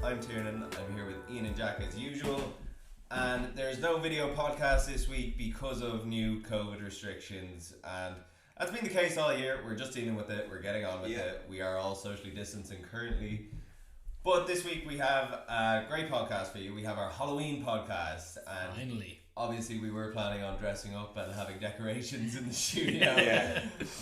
I'm Tiernan. I'm here with Ian and Jack as usual. And there's no video podcast this week because of new COVID restrictions. And that's been the case all year. We're just dealing with it. We're getting on with it. We are all socially distancing currently. But this week we have a great podcast for you. We have our Halloween podcast. And finally. Obviously we were planning on dressing up and having decorations in the studio.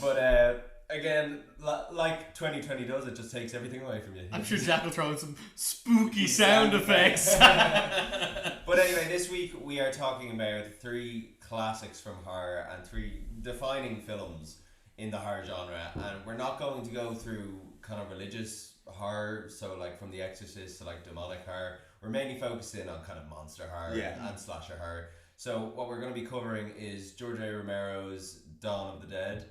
But again, like 2020 does, it just takes everything away from you. I'm sure Jack will throw in some spooky sound effects. But anyway, this week we are talking about 3 classics from horror and 3 defining films in the horror genre. And we're not going to go through kind of religious horror, so like from The Exorcist to like demonic horror. We're mainly focusing on kind of monster horror and slasher horror. So what we're going to be covering is George A. Romero's Dawn of the Dead.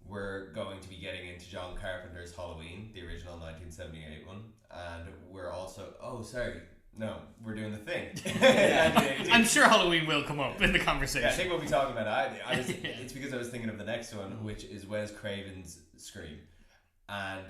We're going to be getting into John Carpenter's Halloween, the original 1978 one. And we're also... we're doing The Thing. I'm sure Halloween will come up in the conversation. Yeah, I think we'll be talking about it. It's because I was thinking of the next one, which is Wes Craven's Scream. And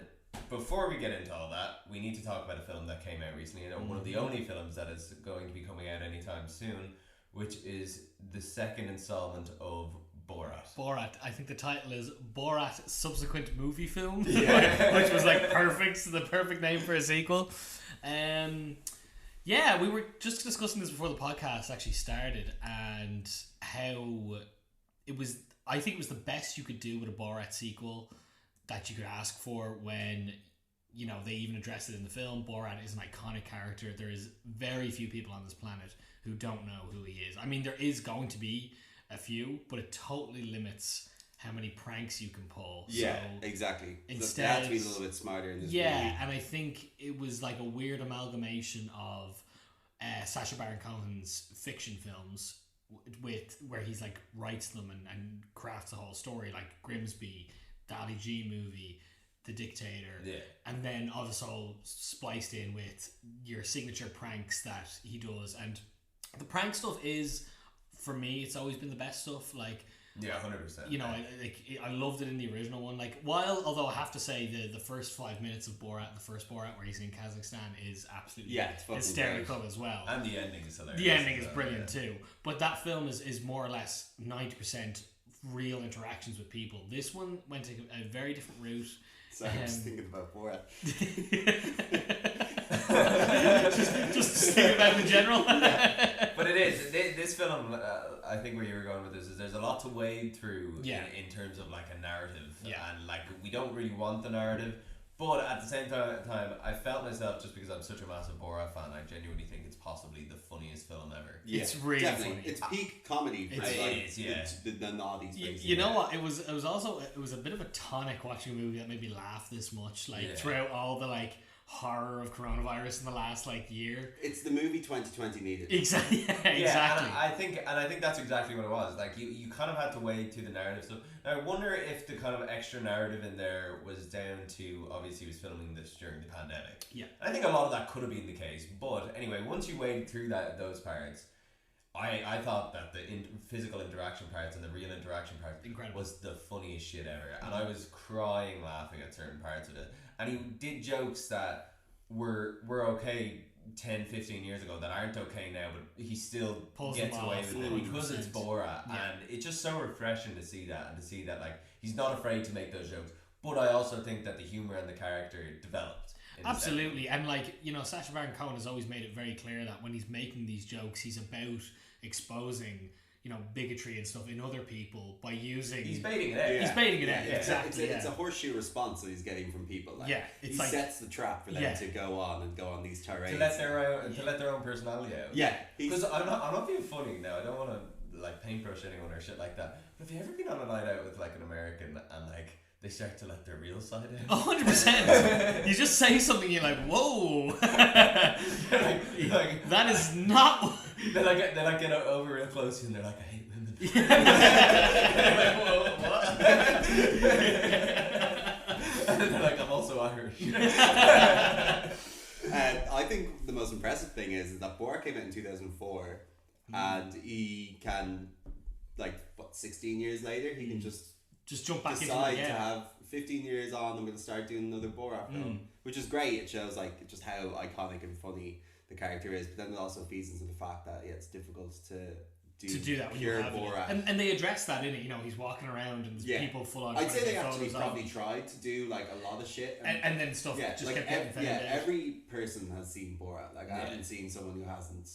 before we get into all that, we need to talk about a film that came out recently, and one of the only films that is going to be coming out anytime soon, which is the second installment of Borat. I think the title is Borat Subsequent Movie Film, which was like the perfect name for a sequel. We were just discussing this before the podcast actually started, and how I think it was the best you could do with a Borat sequel that you could ask for when, you know, they even addressed it in the film. Borat is an iconic character. There is very few people on this planet who don't know who he is. I mean, there is going to be a few, but it totally limits how many pranks you can pull. Yeah, so exactly. Instead, they have to be a little bit smarter in this movie. And I think it was like a weird amalgamation of Sacha Baron Cohen's fiction films with where he's like writes them and crafts a whole story, like Grimsby, the Ali G movie, The Dictator, and then also spliced in with your signature pranks that he does. And the prank stuff is, for me, it's always been the best stuff. Like, 100%. You know, I loved it in the original one. Like, although I have to say the first 5 minutes of Borat, the first Borat where he's in Kazakhstan, is absolutely hysterical as well. And the ending is hilarious. The ending is brilliant too. But that film is more or less 90% real interactions with people. This one went a very different route. Sorry, I'm just thinking about Borat. just think about in general. But it is. This film, I think where you were going with this is there's a lot to wade through in terms of like a narrative. And like we don't really want the narrative. But at the same time, I felt myself, just because I'm such a massive Borat fan, I genuinely think it's possibly the funniest film ever. Yeah, it's really funny. It's peak comedy. It is. The naughty space. You know what? It was a bit of a tonic watching a movie that made me laugh this much. Like throughout all the like horror of coronavirus in the last like year. It's the movie 2020 needed. Exactly. And I think that's exactly what it was. Like you kind of had to wade through the narrative stuff. Now I wonder if the kind of extra narrative in there was down to, obviously he was filming this during the pandemic. Yeah. I think a lot of that could have been the case. But anyway, once you waded through those parts, I thought that the physical interaction parts and the real interaction part was the funniest shit ever. And I was crying laughing at certain parts of it. And he did jokes that were okay 10, 15 years ago that aren't okay now, but he still gets away with it because it's Borat. And it's just so refreshing to see that, and to see that like he's not afraid to make those jokes. But I also think that the humor and the character developed. Absolutely. And like, you know, Sacha Baron Cohen has always made it very clear that when he's making these jokes, he's about exposing, you know, bigotry and stuff in other people by using... He's baiting it out. He's baiting it out, exactly. It's a horsesue response that he's getting from people. Like, he sets the trap for them to go on these tirades. To let their own personality out. Yeah. Because I'm not being funny now. I don't want to like paintbrush anyone or shit like that. But have you ever been on a night out with like an American and like they start to let their real side out? 100%. You just say something, you're like, whoa. like, that is not. They get over real close and they're like, I hate women. Like, whoa, what? And they're like, I'm also Irish. I think the most impressive thing is that Borat came out in 2004, and he can, 16 years later, he can just jump back decide into it, to have 15 years on, I'm going to start doing another Borat film. which is great. It shows like just how iconic and funny the character is, but then it also feeds into the fact that it's difficult to do that when pure you have Borat. and they address that in it. You know, he's walking around and there's people full on. I'd say they actually photos probably of, tried to do like a lot of shit, and then stuff just kept getting found out. every person has seen Borat. Like I haven't seen someone who hasn't.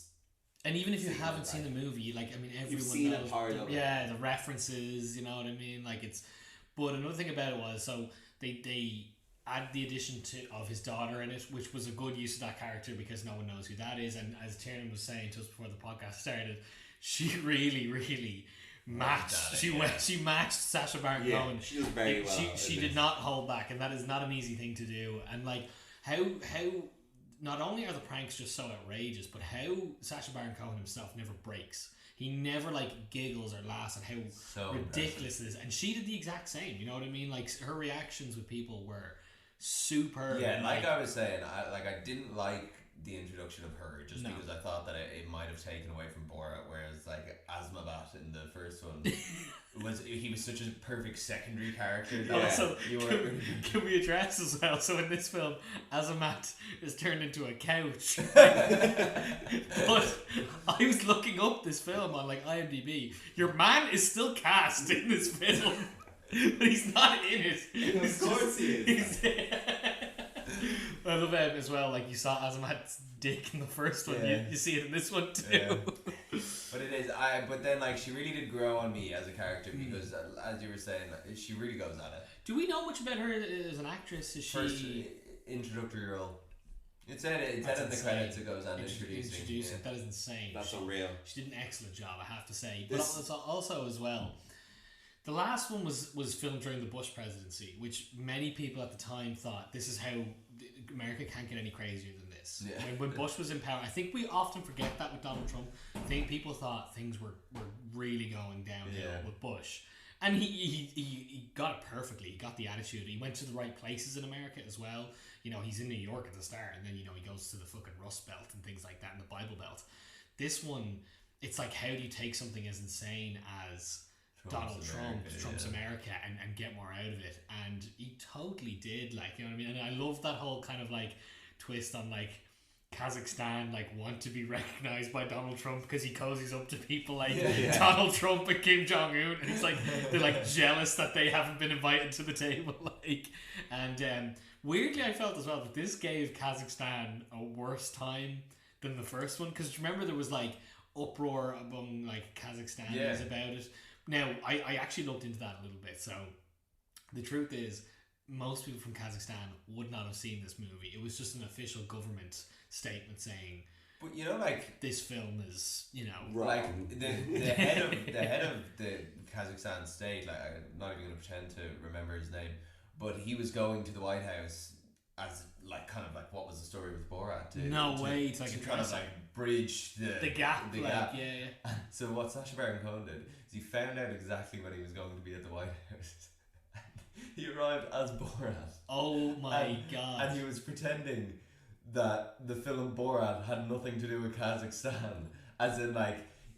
And even if you haven't seen the movie, like, I mean, everyone seen knows. a part of it. Yeah, the references, you know what I mean? Like, it's. But another thing about it was, so they add the addition of his daughter in it, which was a good use of that character because no one knows who that is. And as Tiernan was saying to us before the podcast started, she really matched. She matched Sacha Baron Cohen. She does very well. She did not hold back, and that is not an easy thing to do. And like how. Not only are the pranks just so outrageous, but how Sacha Baron Cohen himself never breaks. He never like giggles or laughs at how ridiculous it is. And she did the exact same. You know what I mean? Like her reactions with people were super. Yeah, like I was saying, I didn't like the introduction of her just because I thought that it might have taken away from Borat, whereas like Asmabat in the first one he was such a perfect secondary character. Also, can we address as well? So in this film, Azamat is turned into a couch. But I was looking up this film on like IMDb. Your man is still cast in this film, but he's not in it. Of course he is. I love him as well. Like you saw Azamat's dick in the first one, you see it in this one too. Yeah. But it is. But then like she really did grow on me as a character because, as you were saying, she really goes at it. Do we know much about her as an actress? Is First she introductory role? It said in the credits it goes on introducing. That is insane. That's unreal. She did an excellent job, I have to say. But also as well, the last one was filmed during the Bush presidency, which many people at the time thought this is how America can't get any crazier than this. Yeah. When Bush was in power, I think we often forget that with Donald Trump. I think people thought things were really going downhill with Bush. And he got it perfectly. He got the attitude. He went to the right places in America as well. You know, he's in New York at the start, and then, you know, he goes to the fucking Rust Belt and things like that, and the Bible Belt. This one, it's like, how do you take something as insane as Trump's America and get more out of it? And he totally did, like, you know what I mean? And I love that whole kind of like twist on like Kazakhstan like want to be recognized by Donald Trump because he cozies up to people like Donald Trump and Kim Jong-un, and it's like they're like jealous that they haven't been invited to the table, like. And weirdly I felt as well that this gave Kazakhstan a worse time than the first one, because remember there was like uproar among like Kazakhstanis about it. Now I actually looked into that a little bit. So the truth is, most people from Kazakhstan would not have seen this movie. It was just an official government statement saying, but you know, like, this film is, you know, like the head of the Kazakhstan state, like, I'm not even going to pretend to remember his name, but he was going to the White House as like kind of like what was the story with Borat to kind of like bridge the gap. Yeah. So what Sacha Baron Cohen did is he found out exactly when he was going to be at the White House. He arrived as Borat. Oh my god. And he was pretending that the film Borat had nothing to do with Kazakhstan. As in, like,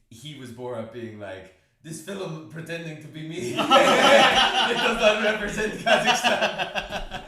he was Borat being like, this film pretending to be me. It does not represent Kazakhstan.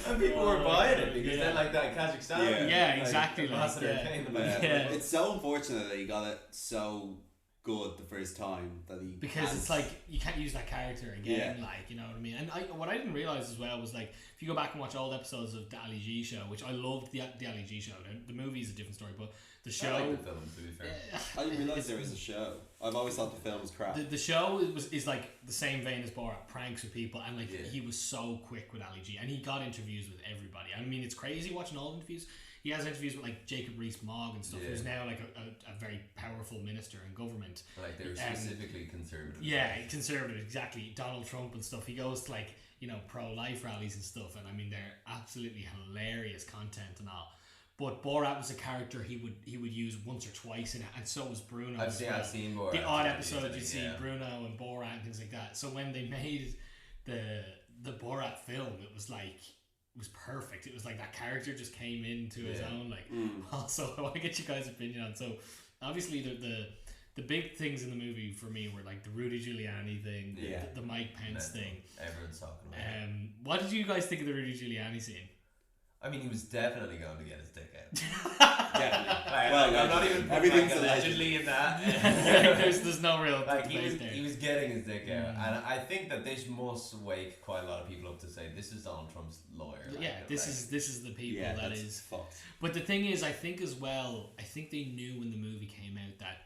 And people were buying it because then, like, that Kazakhstan. Yeah, exactly. Ambassador came about it. It's so unfortunate that he got it so good the first time that he, because it's like you can't use that character again, like, you know what I mean. And what I didn't realize as well was, like, if you go back and watch old episodes of the Ali G show, which I loved the Ali G show. The movie is a different story, but the show, I like the film, to be fair. I didn't realize there was a show. I've always thought the film was crap. The show is like the same vein as Borat, pranks with people, and like he was so quick with Ali G, and he got interviews with everybody. I mean, it's crazy watching old interviews. He has interviews with like Jacob Rees-Mogg and stuff, who's now like a very powerful minister in government. Like, they were specifically conservative. Yeah, conservative, exactly. Donald Trump and stuff. He goes to, like, you know, pro-life rallies and stuff, and I mean, they're absolutely hilarious content and all. But Borat was a character he would use once or twice in it, and so was Bruno. I've seen Borat. The odd episode you see Bruno and Borat and things like that. So when they made the Borat film, it was like, it was perfect. It was like that character just came into his own. Like, also, I want to get you guys' opinion on. So obviously the big things in the movie for me were like the Rudy Giuliani thing, the Mike Pence thing. Everyone's talking about it. What did you guys think of the Rudy Giuliani scene? I mean, he was definitely going to get his dick out. Definitely. Well, I'm not even everything's allegedly in that. there's no real he was getting his dick out, and I think that this must wake quite a lot of people up to say this is Donald Trump's lawyer. This is the people that is fucked. But the thing is, I think as well, I think they knew when the movie came out that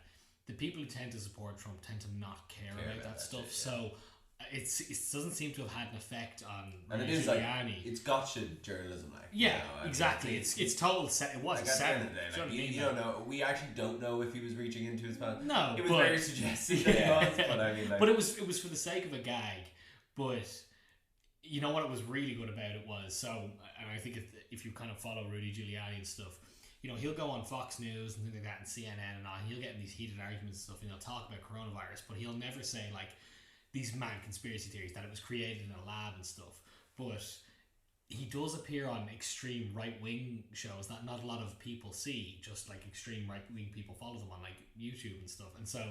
the people who tend to support Trump tend to not care about that stuff. So it doesn't seem to have had an effect on Giuliani. It's gotcha journalism, exactly. It's total set. It was a set. You don't know. We actually don't know if he was reaching into his fans. No, it was very suggestive. But I mean, but it was for the sake of a gag. But you know what? It was really good about it was and I think if you kind of follow Rudy Giuliani and stuff, you know, he'll go on Fox News and things like that and CNN and all. He'll get in these heated arguments and stuff, and he'll talk about coronavirus, but he'll never say like these mad conspiracy theories that it was created in a lab and stuff. But he does appear on extreme right-wing shows that not a lot of people see, just like extreme right-wing people follow them on like YouTube and stuff. And so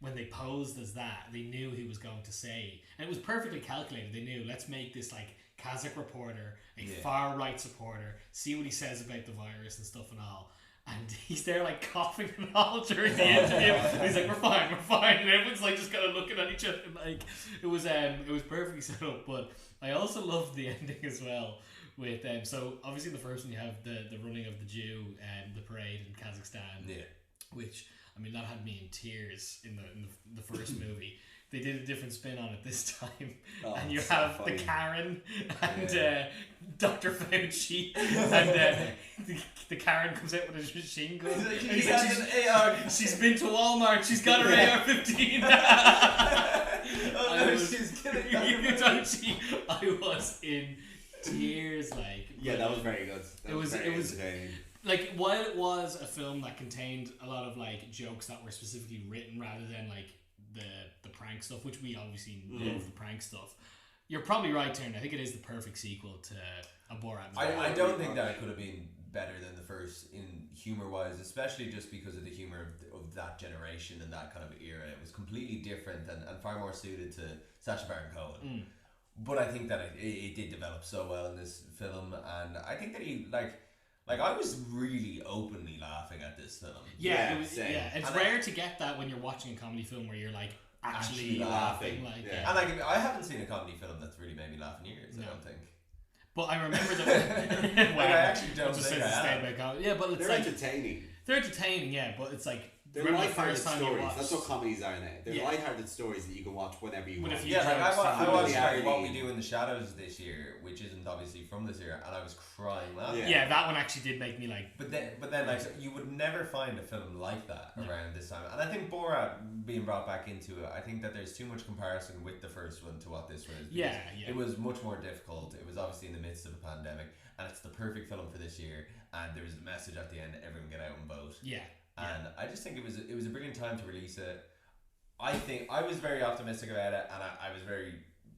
when they posed as that, they knew he was going to say, and it was perfectly calculated. They knew, let's make this like Kazakh reporter, a far-right supporter, see what he says about the virus and stuff and all. And he's there like coughing and all during the interview. And he's like, we're fine. And everyone's like just kind of looking at each other. Like it was perfectly set up. But I also loved the ending as well. With so obviously the first one you have the running of the Jew and the parade in Kazakhstan. Yeah. Which I mean that had me in tears in the first movie. They did a different spin on it this time, and you have the Karen and Dr. Fauci, and the Karen comes out with a machine gun. He's got an AR. She's been to Walmart. She's got her AR-15. She's kidding. I was in tears. Like that was very good. It was entertaining. Like while it was a film that contained a lot of like jokes that were specifically written rather than like the prank stuff, which we obviously love the prank stuff. You're probably right, Taryn. I think it is the perfect sequel to a Borat movie. I don't think that it could have been better than the first in humor wise, especially just because of the humor of that generation and that kind of era. It was completely different and far more suited to Sacha Baron Cohen. But I think that it did develop so well in this film, and I think that he like I was really openly laughing at this film. Yeah, it's rare to get that when you're watching a comedy film where you're like actually laughing. And I haven't seen a comedy film that's really made me laugh in years. I don't think. But I remember that. I actually don't think I am. Yeah, but it's they're entertaining. They're entertaining, yeah, but it's like. They're lighthearted stories. That's what comedies are now. They're lighthearted stories that you can watch whenever you want. I watched What We Do in the Shadows this year, which isn't obviously from this year, and I was crying laughing. Yeah, that one actually did make me like. But then like you would never find a film like that around this time, and I think Borat being brought back into it, I think that there's too much comparison with the first one to what this one is. Yeah. It was much more difficult. It was obviously in the midst of a pandemic, and it's the perfect film for this year. And there was a message at the end: everyone get out and vote. Yeah. And I just think it was a brilliant time to release it. I think I was very optimistic about it, and I was very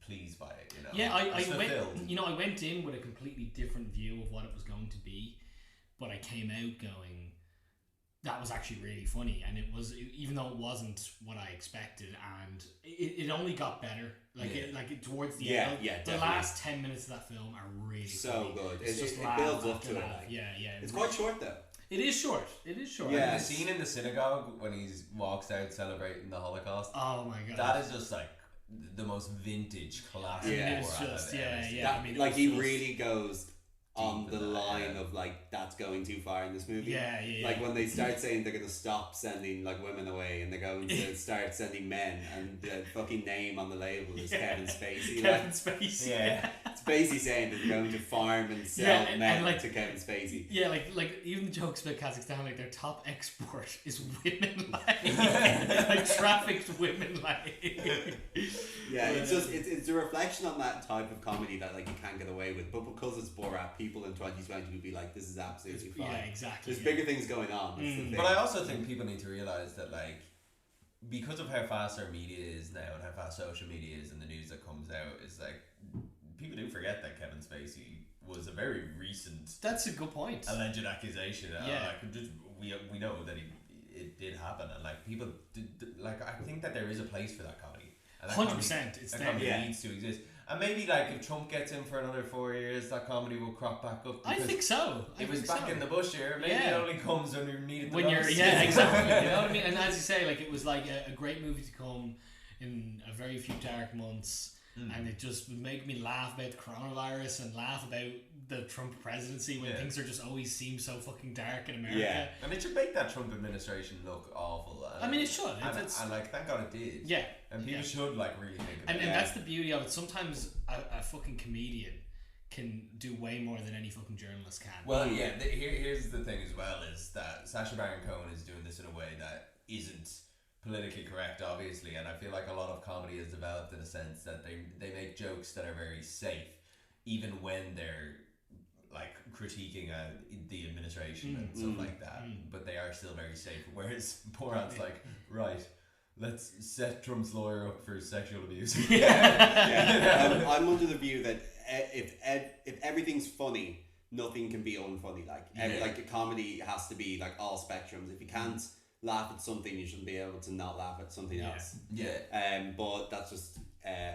pleased by it. You know, yeah, I went in with a completely different view of what it was going to be, but I came out going, that was actually really funny, and it was, even though it wasn't what I expected, and it only got better. Towards the end, the definitely. Last 10 minutes of that film are really so funny. good. It's just it builds up to it. It's quite short though. It is short. Yeah, the scene in the synagogue when he walks out celebrating the Holocaust. Oh my god, that is just like the most vintage classic. Yeah, it's just he really goes on the line of like that's going too far in this movie. Yeah. Like when they start saying they're gonna stop sending like women away and they're going to start sending men, and the fucking name on the label is Kevin Spacey. Spacey. Yeah. It's basically saying that they're going to farm and sell men to Kevin Spacey. Yeah, like even the jokes about Kazakhstan, like their top export is women, like trafficked women, Yeah, it's a reflection on that type of comedy that like you can't get away with, but because it's Borat, people in 2020 would be like, this is absolutely fine. Yeah, exactly. There's bigger things going on. That's the thing. But I also think people need to realise that like, because of how fast our media is now and how fast social media is and the news that comes out, is like, people do forget that Kevin Spacey was a very recent. That's a good point. Alleged accusation. Yeah. We know that it did happen, and like people like I think that there is a place for that comedy. 100%. It's that comedy needs to exist. And maybe like if Trump gets in for another 4 years, that comedy will crop back up. I think so. It was back in the bush here. Maybe it only comes when you need it the most. Exactly. You know what I mean? And as you say, like it was like a great movie to come in a very few dark months. And it just would make me laugh about the coronavirus and laugh about the Trump presidency when things are just always seem so fucking dark in America. Yeah, and it should make that Trump administration look awful. I mean, it should. And like, thank God it did. Yeah. And people should like really think about it. And that's the beauty of it. Sometimes a fucking comedian can do way more than any fucking journalist can. Well, yeah. Here's the thing as well is that Sacha Baron Cohen is doing this in a way that isn't politically correct, obviously, and I feel like a lot of comedy has developed in a sense that they make jokes that are very safe, even when they're like critiquing the administration and stuff like that. But they are still very safe. Whereas Borat's like, right, let's set Trump's lawyer up for sexual abuse. I'm under the view that if everything's funny, nothing can be unfunny. Like like a comedy has to be like all spectrums. If you can't laugh at something, you shouldn't be able to not laugh at something else. But that's just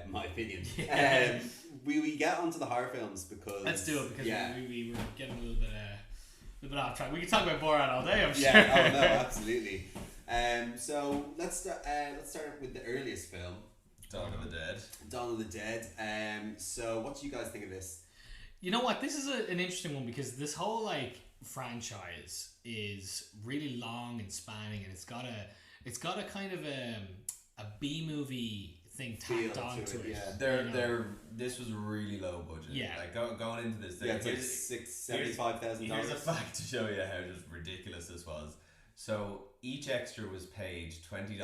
my opinion. We get onto the horror films because let's do it because we were getting a little bit off track. We can talk about Borat all day, I'm sure. Oh no, absolutely. So let's start with the earliest film, Dawn of the Dead. Dawn of the Dead. So what do you guys think of this? You know what? This is an interesting one because this whole like franchise is really long and spanning, and it's got a kind of a B movie thing tacked onto it. Yeah. This was really low budget. Yeah. Like going into this thing. Yeah, it's like $75,000. Here's a fact to show you how just ridiculous this was. So each extra was paid $20,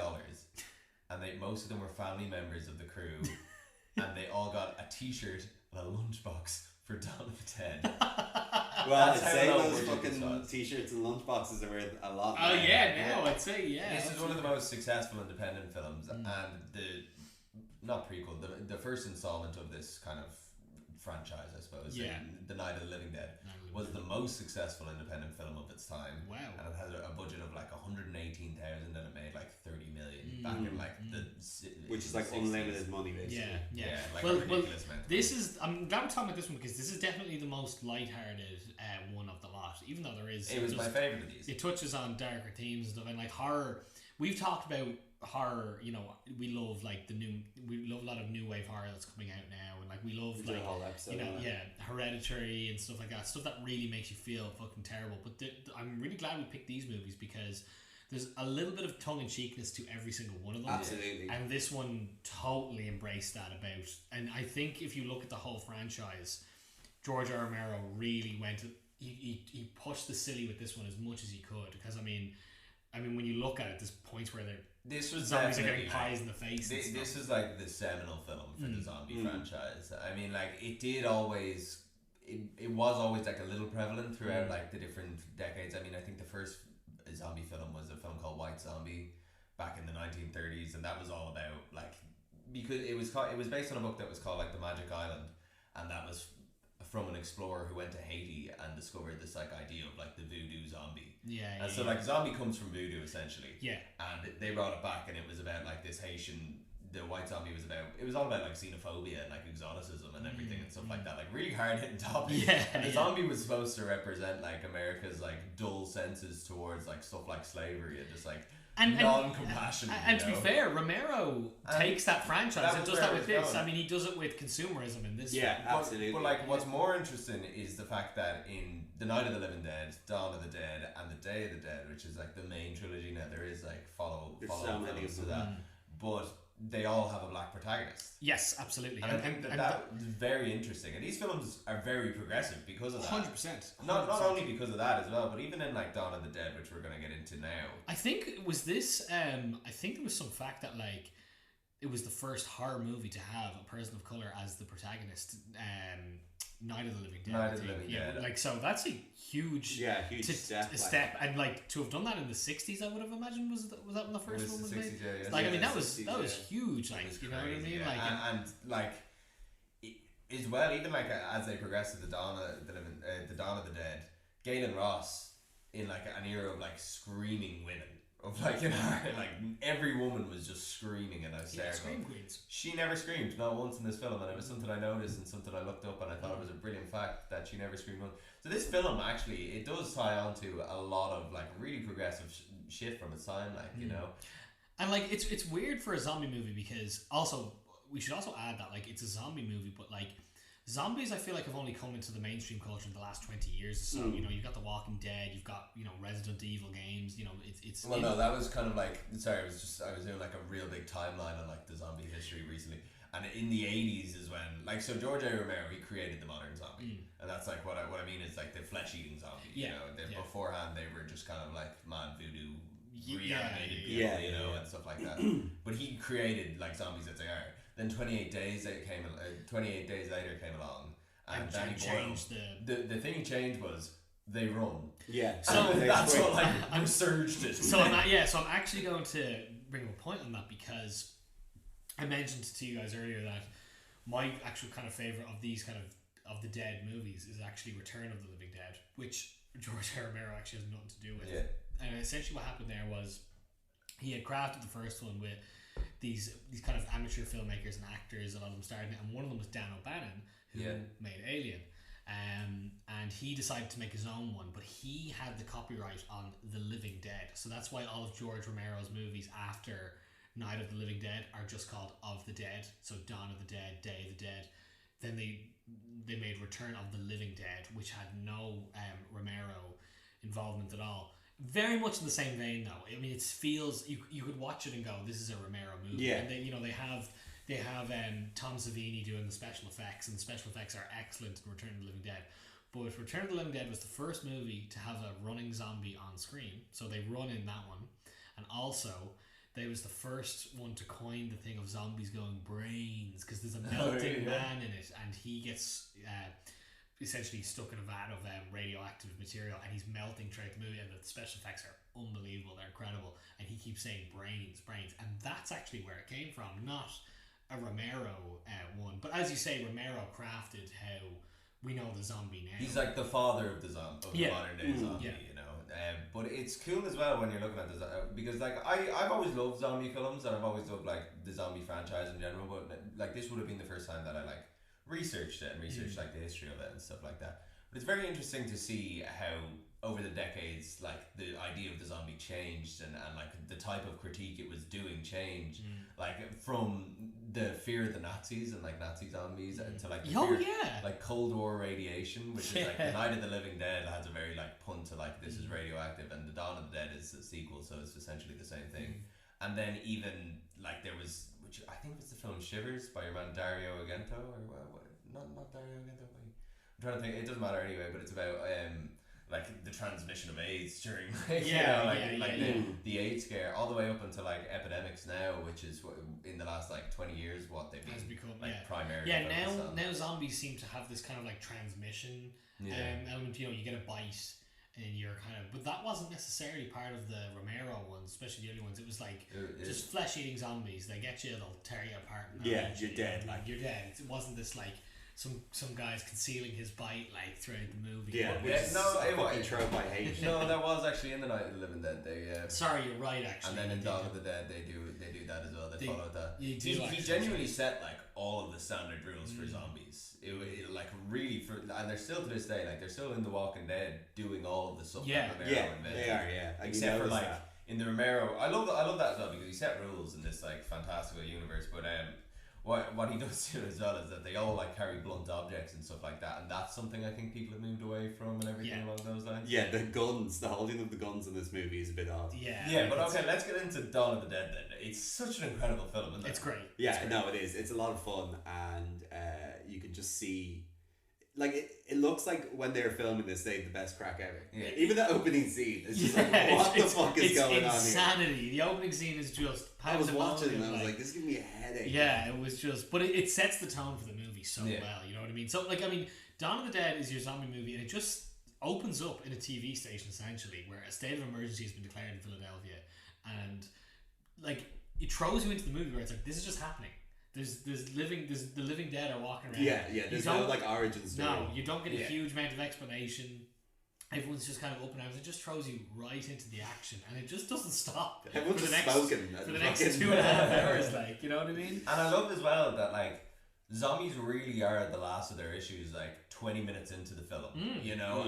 and most of them were family members of the crew, and they all got a T-shirt and a lunchbox for Dawn of the Dead. Well, I'd say those fucking T-shirts and lunchboxes are worth a lot. Oh yeah, I'd say This is one of the most successful independent films, and not prequel, the first installment of this kind of franchise, I suppose. The Night of the Living Dead was the most successful independent film of its time. Wow. And it had a budget of like 118,000 and it made like 30 million back in like which is like 60s. Unlimited money basically. Yeah. Like a ridiculous amount. I'm glad we're talking about this one because this is definitely the most lighthearted one of the lot. Even though it was my favourite of these. It touches on darker themes and stuff, and like horror. We've talked about horror, you know, we love like we love a lot of new wave horror that's coming out now, and like we love like whole episode, you know, Hereditary and stuff like that, stuff that really makes you feel fucking terrible. But I'm really glad we picked these movies because there's a little bit of tongue-in-cheekness to every single one of them. Absolutely. And this one totally embraced that about, and I think if you look at the whole franchise, George R. Romero really went he pushed the silly with this one as much as he could, because I mean when you look at it, there's points where zombies are getting pies in the face. This is like the seminal film for the zombie franchise. I mean, like it was always like a little prevalent throughout like the different decades. I mean, I think the first zombie film was a film called White Zombie back in the 1930s, and that was all about like, because it was based on a book that was called like The Magic Island, and that was from an explorer who went to Haiti and discovered this like idea of like the voodoo zombie. So like zombie comes from voodoo essentially. And they brought it back, and it was about like this Haitian. The White Zombie was all about like xenophobia and like exoticism and everything and stuff like that, like really hard hitting topics. And the zombie was supposed to represent like America's like dull senses towards like stuff like slavery and just like non-compassion. And to be fair, Romero takes that franchise and does that with this. I mean, he does it with consumerism in this. Yeah, absolutely. But like, what's more interesting is the fact that in The Night of the Living Dead, Dawn of the Dead, and The Day of the Dead, which is like the main trilogy now, there is like follow so many films to that, but they all have a black protagonist. Yes, absolutely. And I think that's very interesting. And these films are very progressive because of that. 100%. Not only because of that as well, but even in like Dawn of the Dead, which we're going to get into now. I think it was this. I think there was some fact that like it was the first horror movie to have a person of color as the protagonist. Night of the Living Dead. Night of the Living Dead. Like, so that's a huge step. And like to have done that in the 60s, I would have imagined was that when the first one was made. Like, I mean, that was huge. Like, you know what I mean? Like, and like as well, even like as they progress to the Dawn of the Dead, Galen Ross in like an era of like screaming women of like in her, like every woman was just screaming and hysterical. Scream queens. She never screamed, not once in this film, and it was something I noticed and something I looked up, and I thought it was a brilliant fact that she never screamed once. So this film actually, it does tie on to a lot of like really progressive shit from its time, like you know. And like it's weird for a zombie movie because also we should also add that like it's a zombie movie, but like zombies I feel like have only come into the mainstream culture in the last 20 years. So you know, you've got The Walking Dead, you've got, you know, Resident Evil games, you know, it's well, no, that was kind of like, sorry, I was doing like a real big timeline on like the zombie history recently, and in the 80s is when, like, so George A. Romero, he created the modern zombie, and that's like what I mean is like the flesh eating zombie, you know, beforehand they were just kind of like man voodoo reanimated people, you know, and stuff like that. But he created like zombies as they are. Then 28 days later came along, and Danny Boyle. The thing he changed was they run. Yeah. So that's what like resurged it. So I'm actually going to bring up a point on that because I mentioned to you guys earlier that my actual kind of favorite of these kind of the Dead movies is actually Return of the Living Dead, which George A. Romero actually has nothing to do with. Yeah. And essentially what happened there was he had crafted the first one with these kind of amateur filmmakers and actors, a lot of them started, and one of them was Dan O'Bannon, who made Alien, and he decided to make his own one, but he had the copyright on The Living Dead, so that's why all of George Romero's movies after Night of the Living Dead are just called Of the Dead, so Dawn of the Dead, Day of the Dead. Then they made Return of the Living Dead, which had no Romero involvement at all. Very much in the same vein, though. I mean, it feels you could watch it and go, "This is a Romero movie." Yeah. And they have Tom Savini doing the special effects, and the special effects are excellent in Return of the Living Dead. But Return of the Living Dead was the first movie to have a running zombie on screen, so they run in that one, and also they was the first one to coin the thing of zombies going brains because there's a melting man in it, and he gets. Essentially stuck in a vat of radioactive material, and he's melting throughout the movie, and the special effects are unbelievable, they're incredible, and he keeps saying brains, and that's actually where it came from, not a Romero one. But as you say, Romero crafted how we know the zombie now. He's like the father of the modern day zombie, you know. But it's cool as well when you're looking at this because like I've always loved zombie films, and I've always loved like the zombie franchise in general, but like this would have been the first time that I like researched like the history of it and stuff like that. But it's very interesting to see how over the decades like the idea of the zombie changed, and like the type of critique it was doing changed, like from the fear of the Nazis and like Nazi zombies to like the fear, like Cold War radiation, which is like the Night of the Living Dead has a very like pun to like this is radioactive, and the Dawn of the Dead is a sequel, so it's essentially the same thing. And then even like there was, which I think was the film Shivers by your man Dario Argento, or not Dario Argento. I'm trying to think. It doesn't matter anyway. But it's about like the transmission of AIDS during the AIDS scare, all the way up until like epidemics now, which is in the last like 20 years what they've been become primarily. Now zombies seem to have this kind of like transmission element. You know, you get a bite. And you're kind of, but that wasn't necessarily part of the Romero ones, especially the early ones. It was like just flesh-eating zombies. They get you, they'll tear you apart. You're dead. Like you're dead. It wasn't this like some guys concealing his bite like throughout the movie. I hate. No, that was actually in the Night of the Living Dead. Sorry, you're right. Actually, and then in Dawn of the Dead, they do that as well. They followed that. He genuinely set like all of the standard rules for zombies. It like really and they're still to this day, like they're still in The Walking Dead doing all of the stuff that Romero invented. They are, except for like in the Romero, I love that as well because he set rules in this like fantastical universe. But what he does do as well is that they all like carry blunt objects and stuff like that, and that's something I think people have moved away from and everything along those lines. Yeah, the guns, the holding of the guns in this movie is a bit odd. But okay, let's get into Dawn of the Dead then. It's such an incredible film, isn't it? It's great. Yeah, no, it is. It's a lot of fun, and you can just see. Like it looks like when they're filming this, they had the best crack ever. Yeah. Even the opening scene is just like, what the fuck is going on here? It's insanity. The opening scene is just. I was watching and I was like, this is giving me a headache. Yeah, it was just, but it sets the tone for the movie so well. You know what I mean? So like, I mean, Dawn of the Dead is your zombie movie, and it just opens up in a TV station essentially, where a state of emergency has been declared in Philadelphia, and like it throws you into the movie where it's like, this is just happening. There's the living dead are walking around. Yeah. There's no like origin story. No, you don't get a huge amount of explanation. everyone's just kind of up in arms. It just throws you right into the action, and it just doesn't stop. Everyone's for the just next, smoking. for the next 2.5 hours, like, you know what I mean? And I love as well that, like, zombies really are the last of their issues, like 20 minutes into the film, you know,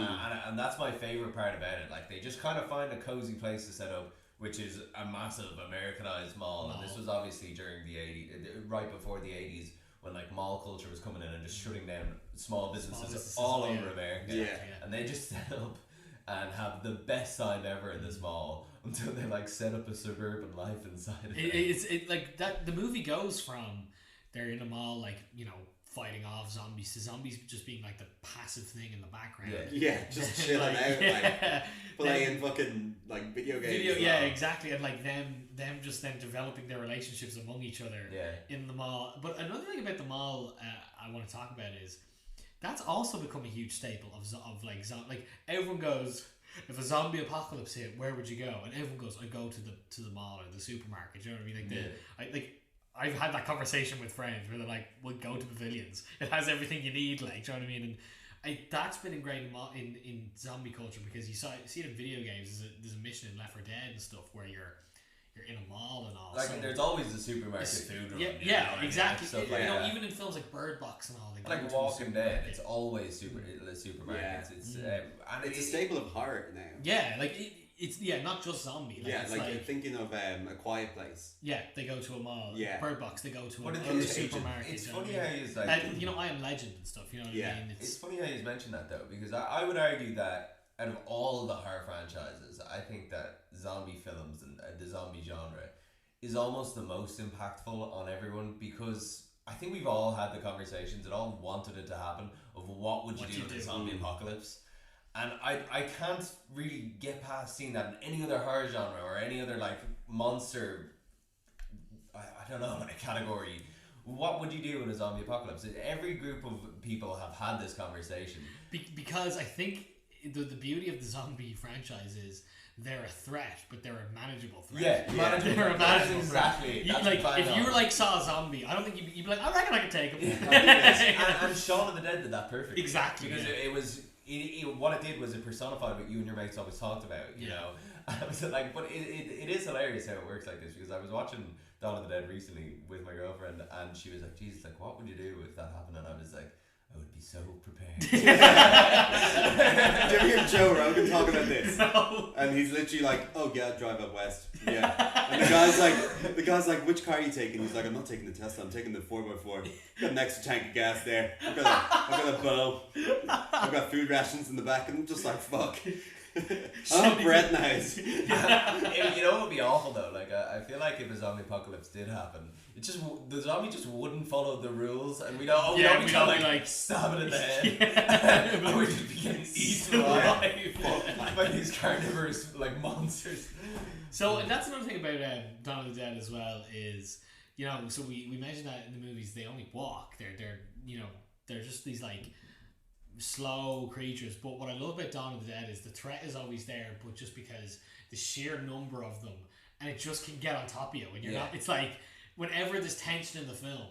and that's my favorite part about it. Like, they just kind of find a cozy place to set up, which is a massive Americanized mall. And this was obviously during the 80s, right before the 80s, when like mall culture was coming in and just shutting down small businesses all over America. And they just set up and have the best time ever in this mall until they like set up a suburban life inside of it. It's like that. The movie goes from they're in a mall, like, you know, fighting off zombies to zombies just being like the passive thing in the background. Just chilling out, like playing fucking like video games. Exactly, and like them just then developing their relationships among each other in the mall. But another thing about the mall I want to talk about is that's also become a huge staple of like like everyone goes, if a zombie apocalypse hit, where would you go? And everyone goes, I go to the mall or the supermarket. You know what I mean? Like I've had that conversation with friends where they're like, "We'll go to Pavilions. It has everything you need." Like, do you know what I mean? And that's been ingrained in zombie culture because you see it in video games. There's a mission in Left 4 Dead and stuff where you're in a mall and all. Like, so there's always the supermarket food. Exactly. Stuff like that. Even in films like Bird Box and all. Like Walking Dead, it's always supermarkets. It's and it's a staple of horror now. Yeah, like it's not just zombie. Like, like thinking of A Quiet Place. Yeah, they go to a mall. Yeah. Bird Box, they go to a supermarket. It's funny how he's like, you know, I Am Legend and stuff. You know what I mean? It's funny how he's mentioned that though, because I would argue that out of all the horror franchises, I think that zombie films and the zombie genre is almost the most impactful on everyone, because I think we've all had the conversations and all wanted it to happen of what would you do in a zombie apocalypse. And I can't really get past seeing that in any other horror genre or any other like monster, I don't know, like category. What would you do in a zombie apocalypse? Every group of people have had this conversation. Because I think the beauty of the zombie franchise is they're a threat, but they're a manageable threat. Yeah, they're a manageable exactly. threat. Like, if you were like saw a zombie, I don't think you'd be like, I reckon I could take him. and Shaun of the Dead did that perfectly. Exactly. Because it was... what it did was it personified what you and your mates always talked about, you know. I was like, but it is hilarious how it works like this, because I was watching Dawn of the Dead recently with my girlfriend, and she was like, Jesus, like, what would you do if that happened? And I was like, I would be so prepared. Did you ever hear Joe Rogan talk about this? No. And he's literally like, oh yeah, drive up west. Yeah. And the guy's like, which car are you taking? He's like, I'm not taking the Tesla, I'm taking the 4x4. Got an extra tank of gas there. I've got a bow. I've got food rations in the back, and I'm just like, fuck. I'm on bread now. You know what would be awful though? Like, I feel like if a zombie apocalypse did happen, the zombie just wouldn't follow the rules, and we'd all be like stab it in the head, and we'd just be getting eaten alive by these carnivorous like monsters. So that's another thing about Dawn of the Dead as well is, you know, so we mentioned that in the movies they only walk. They're just these like slow creatures. But what I love about Dawn of the Dead is the threat is always there, but just because the sheer number of them, and it just can get on top of you when you're not. It's like whenever there's tension in the film,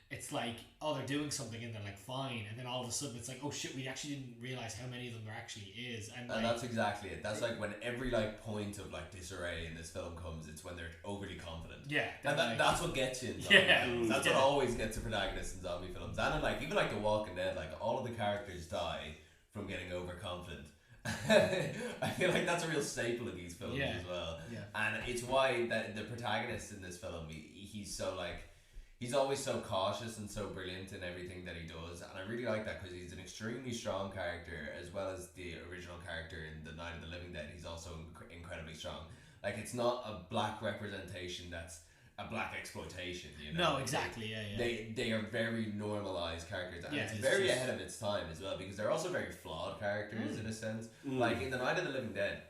it's like, oh, they're doing something and they're like fine, and then all of a sudden it's like, oh shit, we actually didn't realize how many of them there actually is. And like, that's exactly it. That's like when every like point of like disarray in this film comes, it's when they're overly confident. Yeah, and that's what gets you in zombie films. That's what always gets a protagonist in zombie films. And in, like, even like The Walking Dead, like all of the characters die from getting overconfident. I feel like that's a real staple of these films as well. Yeah. And it's why that the protagonist in this film, he's so like, he's always so cautious and so brilliant in everything that he does, and I really like that because he's an extremely strong character, as well as the original character in The Night of the Living Dead. He's also incredibly strong. Like, it's not a black representation that's a black exploitation, you know? No, exactly, They are very normalized characters, and it's very ahead of its time as well, because they're also very flawed characters in a sense. Like, in The Night of the Living Dead,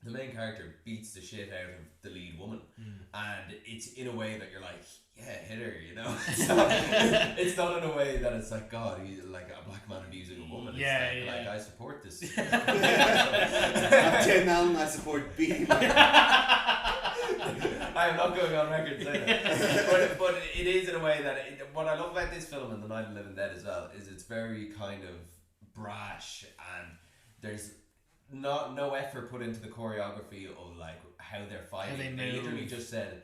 the main character beats the shit out of the lead woman, and it's in a way that you're like, yeah, hit her, you know. It's not in a way that it's like, God, he's like a black man abusing a woman. It's like I support this. I'm Tim Allen, I support beating. I am not going on record saying that, but it is in a way that what I love about this film and The Night of the Living Dead as well is it's very kind of brash, and there's no effort put into the choreography of like how they're fighting. How they They move. literally just said,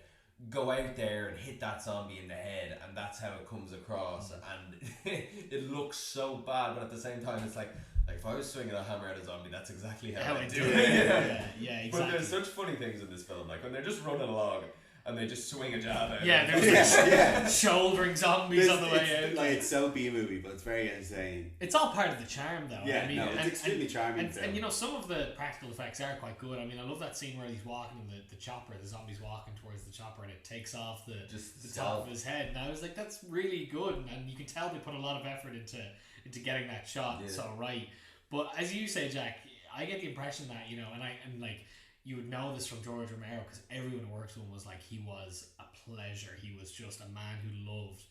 go out there and hit that zombie in the head, and that's how it comes across. And it looks so bad, but at the same time, it's like if I was swinging a hammer at a zombie, that's exactly how I do it. Yeah, exactly. But there's such funny things in this film, like when they're just running along and they just swing a jab out. Yeah, there's Yeah. shouldering zombies on the way out. Like, it's so B-movie, but it's very entertaining. It's all part of the charm, though. Yeah, I mean, no, it's extremely charming film. And you know, some of the practical effects are quite good. I mean, I love that scene where he's walking in the chopper, the zombie's walking towards the chopper, and it takes off the top of his head. And I was like, that's really good. And you can tell they put a lot of effort into getting that shot so right. But as you say, Jack, I get the impression that, you know, and like, you would know this from George Romero because everyone who worked with him was like, he was a pleasure. He was just a man who loved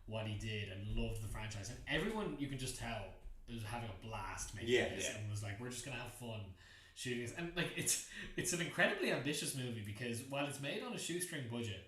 what he did and loved the franchise. And everyone, you can just tell, was having a blast making this and was like, we're just going to have fun shooting this. And like, it's an incredibly ambitious movie because while it's made on a shoestring budget,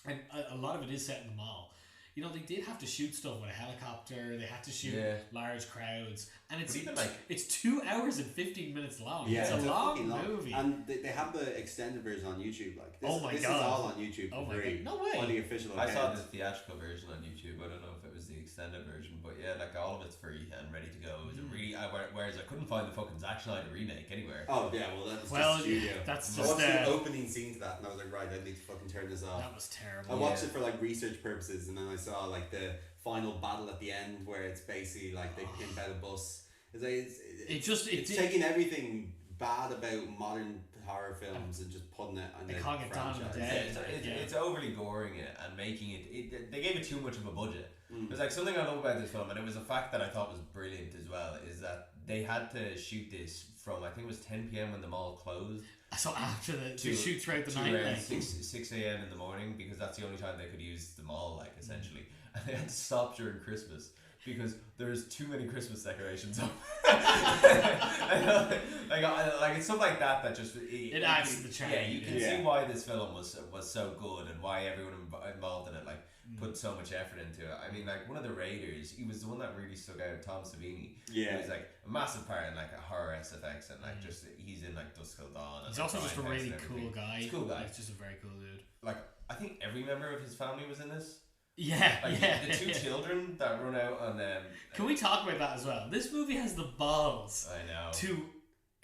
and a lot of it is set in the mall, you know, they did have to shoot stuff with a helicopter. They had to shoot large crowds, and it's even like it's 2 hours and 15 minutes long. Yeah, it's a long movie, and they have the extended version on YouTube. Like this, oh my this God. is all on YouTube for free. No way. On the official I account. saw the theatrical version on YouTube. I don't know if it was the extended version, but yeah, like all of it's free and ready to go. It was a really whereas I couldn't find the fucking Zack Snyder remake anywhere. Oh yeah, well that's just studio. That's I just watched the opening scene to that, and I was like, right, I need to fucking turn this off. That was terrible. I watched it for like research purposes, and then I saw like the final battle at the end where it's basically like they pimp out a bus. It's taking everything bad about modern horror films and just putting it on the franchise. It's overly goring it and making it. They gave it too much of a budget. There's like something I love about this film, and it was a fact that I thought was brilliant as well, is that they had to shoot this from, I think it was 10 p.m. when the mall closed. So after to shoot throughout the night, around 6 a.m. in the morning, because that's the only time they could use the mall, like essentially, and they had to stop during Christmas because there's too many Christmas decorations up. like it's stuff like that just it adds to the charm. Yeah, you can see why this film was so good and why everyone involved in it put so much effort into it. I mean, like one of the Raiders, he was the one that really stuck out. Tom Savini. Yeah, he was like a massive part in like a horror SFX, and like just he's in like Dusk Till Dawn. He's also just a really cool guy. He's a cool guy. He's just a very cool dude. Like I think every member of his family was in this. Yeah, like the two children that run out on them. Can we talk about that as well? This movie has the balls. I know. To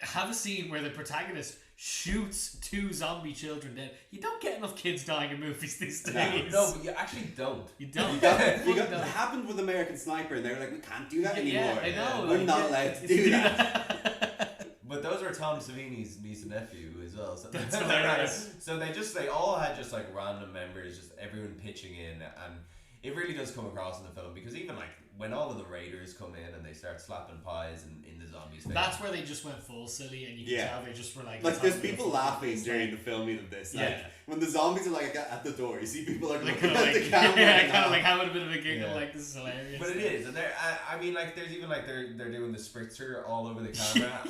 have a scene where the protagonist shoots 2 zombie children dead. You don't get enough kids dying in movies these days. No, but you actually don't. You don't. It happened with American Sniper, and they were like, we can't do that anymore. Yeah, I know. We're not allowed to do that. But those are Tom Savini's niece and nephew as well. So that's hilarious. So they all had just like random members, just everyone pitching in, and it really does come across in the film because even like when all of the raiders come in and they start slapping pies in the zombies thing. That's where they just went full silly, and you can tell they just were like there's people laughing during the filming of this. Like, when the zombies are like at the door, you see people like looking at the camera. Yeah, kind of like having a bit of a giggle, like this is hilarious. But it is, and I mean, like there's even like they're doing the spritzer all over the camera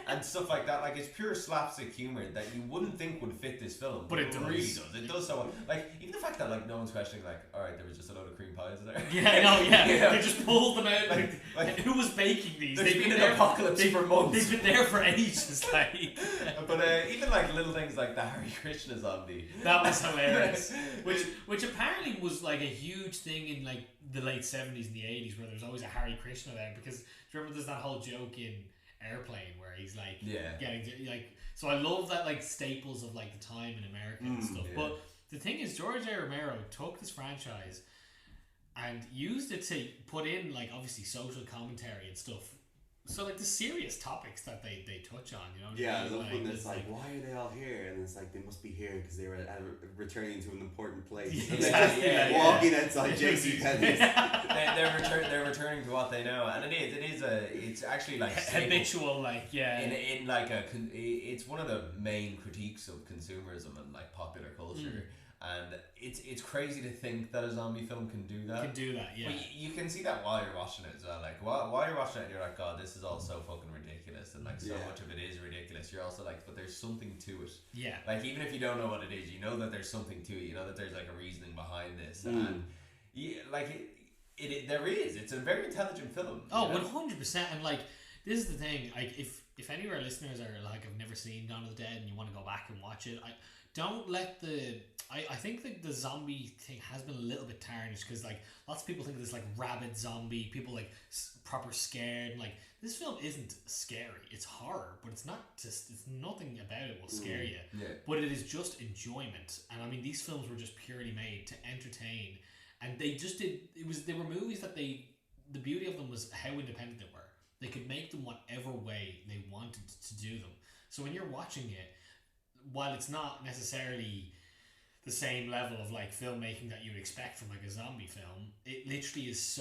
and stuff like that. Like it's pure slapstick humor that you wouldn't think would fit this film, but it really does. It does so well. Like even the fact that like no one's questioning like, all right, there was just a load of cream pies there. They just pulled them out. Like who was baking these? They've been in apocalypse for months. They've been there for ages. Like, but even like little things like the Hare Krishna zombie. That was hilarious. which apparently was like a huge thing in like the late 70s and the 80s, where there was always a Hare Krishna there, because do you remember there's that whole joke in Airplane where he's like getting like. So I love that like staples of like the time in America and stuff. Yeah. But the thing is, George A. Romero took this franchise and used it to put in like obviously social commentary and stuff. So like the serious topics that they touch on, you know. Yeah, I love when it's like, why are they all here? And it's like they must be here because they were returning to an important place. Exactly. Walking outside JC Penney's. They're returning to what they know, and it's actually like habitual, like in like it's one of the main critiques of consumerism and like popular culture. And it's crazy to think that a zombie film can do that. Yeah. But you can see that while you're watching it as well. Like while you're watching it, and you're like, God, this is all so fucking ridiculous, and like so much of it is ridiculous. You're also like, but there's something to it. Yeah. Like even if you don't know what it is, you know that there's something to it. You know that there's like a reasoning behind this, and there is. It's a very intelligent film. Oh, 100%. And like this is the thing. Like if if any of our listeners are like, have never seen Dawn of the Dead and you want to go back and watch it, don't let I think that the zombie thing has been a little bit tarnished, because like lots of people think of this like rabid zombie, people like proper scared. Like, this film isn't scary, it's horror, but it's nothing about it will scare you. But it is just enjoyment. And I mean, these films were just purely made to entertain, and they were movies that the beauty of them was how independent they were. They could make them whatever way they wanted to do them. So when you're watching it, while it's not necessarily the same level of like filmmaking that you would expect from like a zombie film, it literally is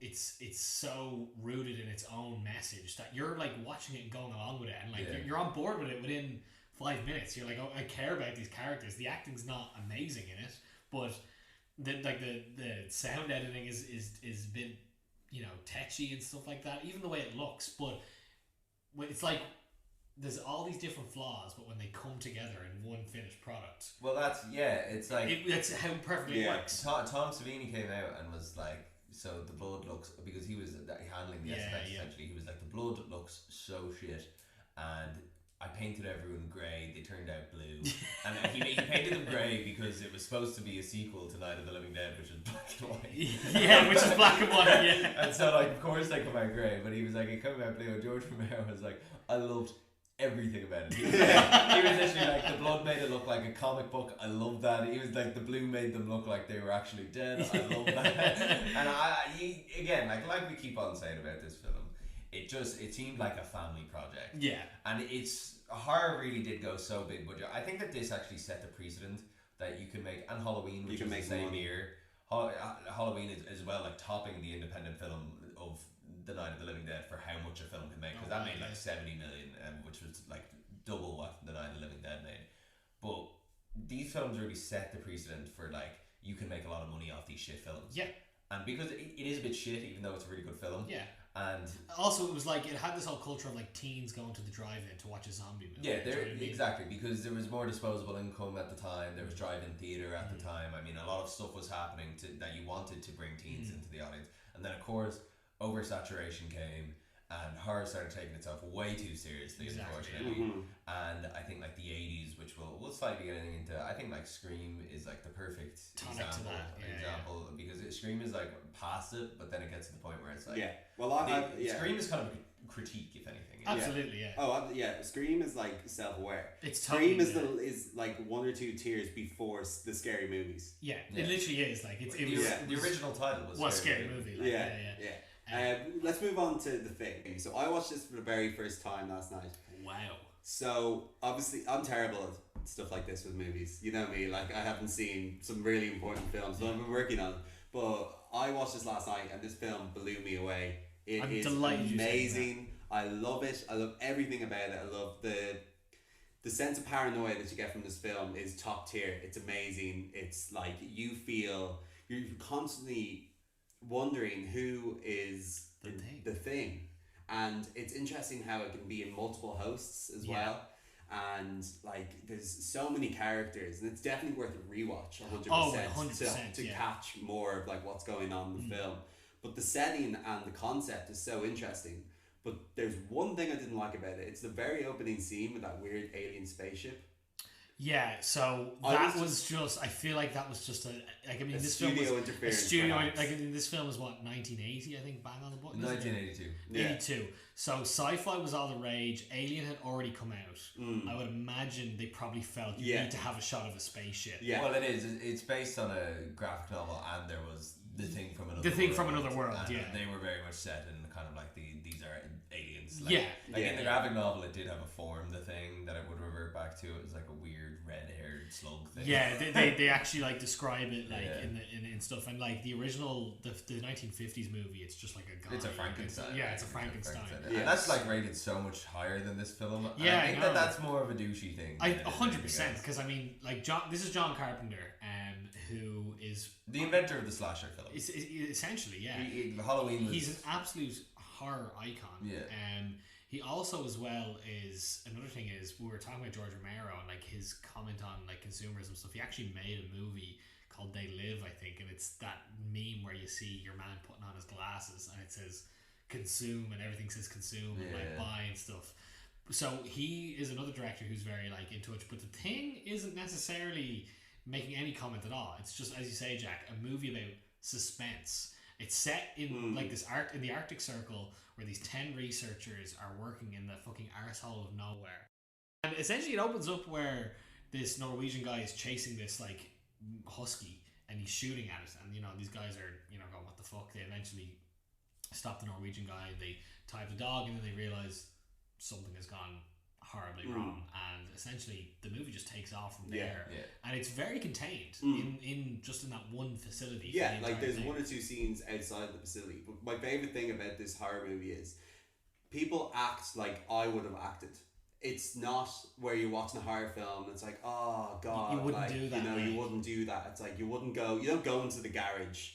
it's so rooted in its own message that you're like watching it and going along with it, and like you're on board with it within 5 minutes. You're like, oh, I care about these characters. The acting's not amazing in it, but the sound editing is a bit, you know, tetchy and stuff like that. Even the way it looks, but it's like there's all these different flaws, but when they come together in one finished product, well, it's like that's how perfectly it works. Tom Savini came out and was like, so the blood looks, because he was handling the aspects essentially. He was like, the blood looks so shit, and I painted everyone grey. They turned out blue, and he painted them grey because it was supposed to be a sequel to Night of the Living Dead, which is black and white. Yeah, which is black and white. Yeah, and so like, of course they come out grey, but he was like, it came out blue. And George Romero was like, I loved everything about it. He was literally like, the blood made it look like a comic book. I love that. He was like, the blue made them look like they were actually dead. I love that. And again, like we keep on saying about this film, it seemed like a family project. Yeah. And horror really did go so big budget. I think that this actually set the precedent that you can make, and Halloween, which is the same year. Halloween is as well, like topping the independent film of The Night of the Living Dead for how much a film can make, because that made like 70 million, which was like double what The Night of the Living Dead made. But these films really set the precedent for like, you can make a lot of money off these shit films. Yeah. And because it is a bit shit, even though it's a really good film. Yeah. And also, it was like, it had this whole culture of like teens going to the drive-in to watch a zombie movie. Yeah, exactly, because there was more disposable income at the time. There was drive-in theater at the time. I mean, a lot of stuff was happening that you wanted to bring teens into the audience. And then, of course, oversaturation came, and horror started taking itself way too seriously, unfortunately. And I think like the 80s, which we'll slightly get into, I think like Scream is like the perfect example, because Scream is like past it, but then it gets to the point where it's like, Scream is kind of a critique, if anything. Absolutely, Scream is like self-aware. It's Scream is like 1 or 2 tiers before the scary movies. Yeah, it literally is. Like the original title was Scary Movie. Like, let's move on to The Thing. So I watched this for the very first time last night. Wow. So obviously I'm terrible at stuff like this with movies. You know me, like I haven't seen some really important films that I've been working on. But I watched this last night and this film blew me away. It is amazing. I love it. I love everything about it. I love the sense of paranoia that you get from this film is top tier. It's amazing. It's like you're constantly wondering who is the thing. And it's interesting how it can be in multiple hosts as well. And like there's so many characters, and it's definitely worth a rewatch 100%, to catch more of like what's going on in the film. But the setting and the concept is so interesting. But there's one thing I didn't like about it. It's the very opening scene with that weird alien spaceship. Yeah, so that was just. I feel like that was just this film was interference. This film was what, 1980, I think, bang on the button. 1982. 82. So sci-fi was all the rage. Alien had already come out. I would imagine they probably felt you need to have a shot of a spaceship. Yeah. Well, it is. It's based on a graphic novel, and there was The Thing from Another World. The Thing from Another World. And yeah. They were very much set in kind of like these are aliens. Like, in the graphic novel, it did have a form. The Thing that it would revert back to. It was like a weird red-haired slug thing. Yeah, they actually like describe it like in stuff, and like the original the 1950s movie, it's just like a guy. It's a Frankenstein. It's a Frankenstein. And that's like rated so much higher than this film. Yeah, I think that's more of a douchey thing. 100%, because I mean, like this is John Carpenter, who is the inventor of the slasher film. Essentially, yeah. Halloween. He's an absolute horror icon. Yeah. He also, as well, is another thing is we were talking about George Romero and like his comment on like consumerism stuff. He actually made a movie called They Live, I think, and it's that meme where you see your man putting on his glasses and it says consume and everything says consume and like buy and stuff. So he is another director who's very like into it, but the thing isn't necessarily making any comment at all. It's just, as you say, Jack, a movie about suspense. It's set in like this in the Arctic Circle, where these 10 researchers are working in the fucking arsehole of nowhere. And essentially it opens up where this Norwegian guy is chasing this like husky and he's shooting at it, and these guys are going, what the fuck. They eventually stop the Norwegian guy, they tie up the dog, and then they realise something has gone horribly wrong, and essentially the movie just takes off from there. And it's very contained in just in that one facility. Like there's one or two scenes outside the facility, but my favourite thing about this horror movie is people act like I would have acted. It's not where you're watching a horror film and it's like, oh god, you wouldn't do that. You wouldn't do that. It's like you don't go into the garage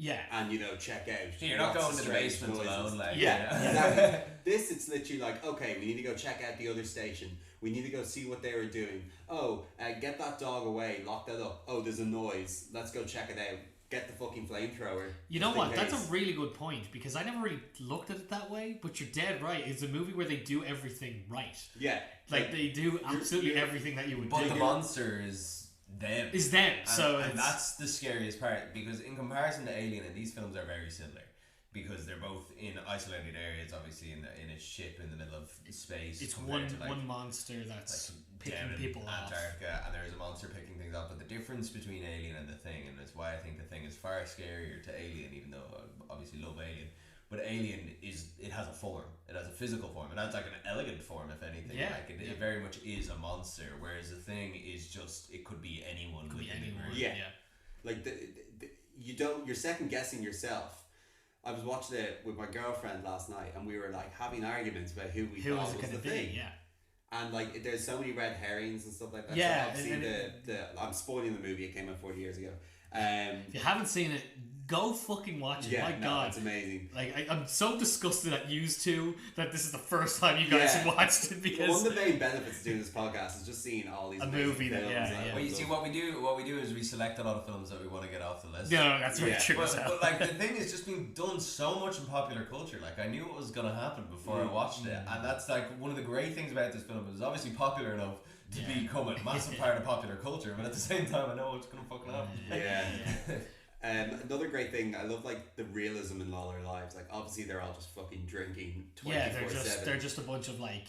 and check out. You're not going to the basement alone, like exactly. This, it's literally like, okay, we need to go check out the other station. We need to go see what they were doing. Oh, get that dog away, lock that up. Oh, there's a noise. Let's go check it out. Get the fucking flamethrower. You know what? That's a really good point, because I never really looked at it that way. But you're dead right. It's a movie where they do everything right. Yeah, like they do absolutely everything that you would do. But the monster is them. And that's the scariest part, because in comparison to Alien, and these films are very similar, because they're both in isolated areas, obviously in a ship in the middle of space. It's one monster that's picking people off. Antarctica, and there's a monster picking things up. But the difference between Alien and The Thing, and it's why I think The Thing is far scarier to Alien, even though I obviously love Alien. But Alien it has a form. It has a physical form, and that's like an elegant form, if anything. It very much is a monster, whereas The Thing is just, it could be anyone. Like you're second guessing yourself. I was watching it with my girlfriend last night, and we were like having arguments about who thought was the thing. And like, there's so many red herrings and stuff like that. Yeah, so obviously I'm spoiling the movie. It came out 40 years ago. If you haven't seen it, go fucking watch it. My God, it's amazing. Like I'm so disgusted at you two that this is the first time you guys watched it, because one of the main benefits of doing this podcast is just seeing all these movie films. Well, you see, what we do is we select a lot of films that we want to get off the list. No, that's very true. But like, the thing is just being done so much in popular culture. Like, I knew it was gonna happen before I watched it, and that's like one of the great things about this film. It was obviously popular enough to become a massive part of popular culture, but at the same time, I know it's gonna fucking happen. Another great thing, I love like the realism in all their lives. Like, obviously they're all just fucking drinking 24/7. They're just a bunch of like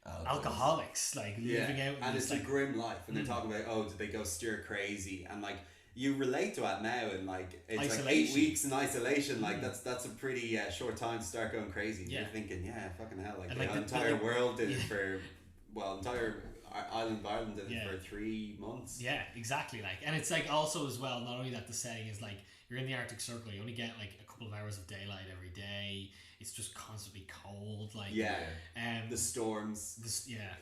alcoholics, like living out. And it's a grim life, and they're talking about, did they go stir crazy? And like, you relate to it now, and like it's isolation. Like 8 weeks in isolation. Like that's a pretty short time to start going crazy. You're thinking, fucking hell, like the entire world did it for entire island of Ireland did it for 3 months. Yeah, exactly. Like, and it's like also as well, not only that, the setting is like you're in the Arctic Circle, you only get like a couple of hours of daylight every day. It's just constantly cold. Like the storms.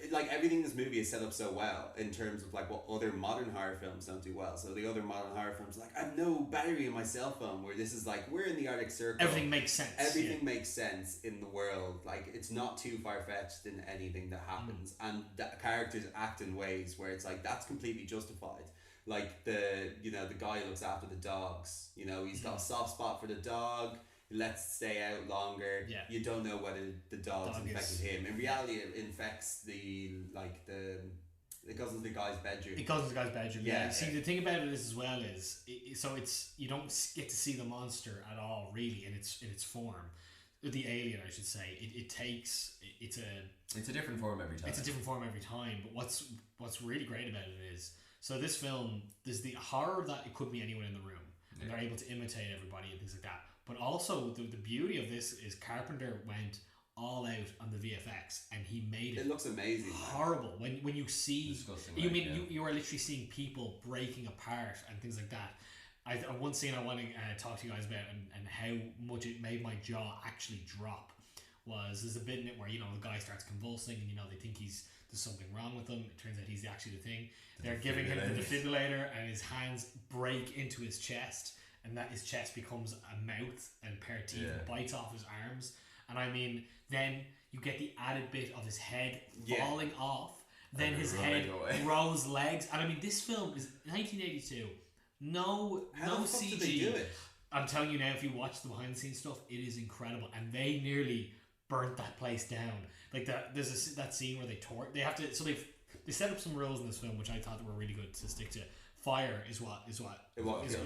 Like, everything in this movie is set up so well in terms of like what other modern horror films don't do well. So the other modern horror films, like, I have no battery in my cell phone, where this is like, we're in the Arctic Circle. Everything makes sense. Everything makes sense in the world. Like, it's not too far-fetched in anything that happens, and the characters act in ways where it's like, that's completely justified. Like the guy who looks after the dogs, he's got a soft spot for the dog. Let's stay out longer. You don't know whether the dog's infected him. In reality, it infects it goes into the guy's bedroom. It goes into the guy's bedroom. Yeah. See, the thing about it is as well is you don't get to see the monster at all, really, in its form. The alien, I should say. It's a different form every time. It's a different form every time. But what's really great about it is, so this film, there's the horror that it could be anyone in the room, and they're able to imitate everybody and things like that. But also the beauty of this is Carpenter went all out on the VFX, and he made it looks amazing. Horrible when you see. Disgusting, you are literally seeing people breaking apart and things like that. One scene I want to talk to you guys about, and how much it made my jaw actually drop, there's a bit in it where the guy starts convulsing, and they think there's something wrong with him. It turns out he's actually the thing. They're giving him the defibrillator, and his hands break into his chest, and that his chest becomes a mouth and a pair of teeth and bites off his arms. And I mean, then you get the added bit of his head falling off. Then his head grows legs. And I mean, this film is 1982. No CG. Did they do it? I'm telling you now, if you watch the behind the scenes stuff, it is incredible. And they nearly burnt that place down. Like there's that scene where they have to, so they set up some rules in this film which I thought were really good to stick to. Fire is what kills it.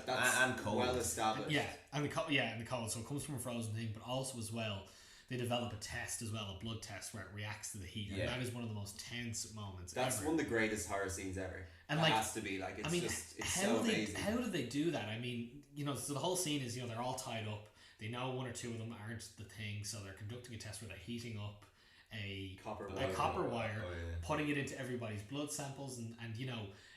And cold. Well established. Yeah, and the cold. So it comes from a frozen thing, but also as well, they develop a test as well, a blood test where it reacts to the heat, and that is one of the most tense moments. That's ever. one of the greatest horror scenes ever. And it has to be like it's so amazing. How do they do that? I mean, so the whole scene is they're all tied up. They know one or two of them aren't the thing, so they're conducting a test where they're heating up a copper wire, putting it into everybody's blood samples, and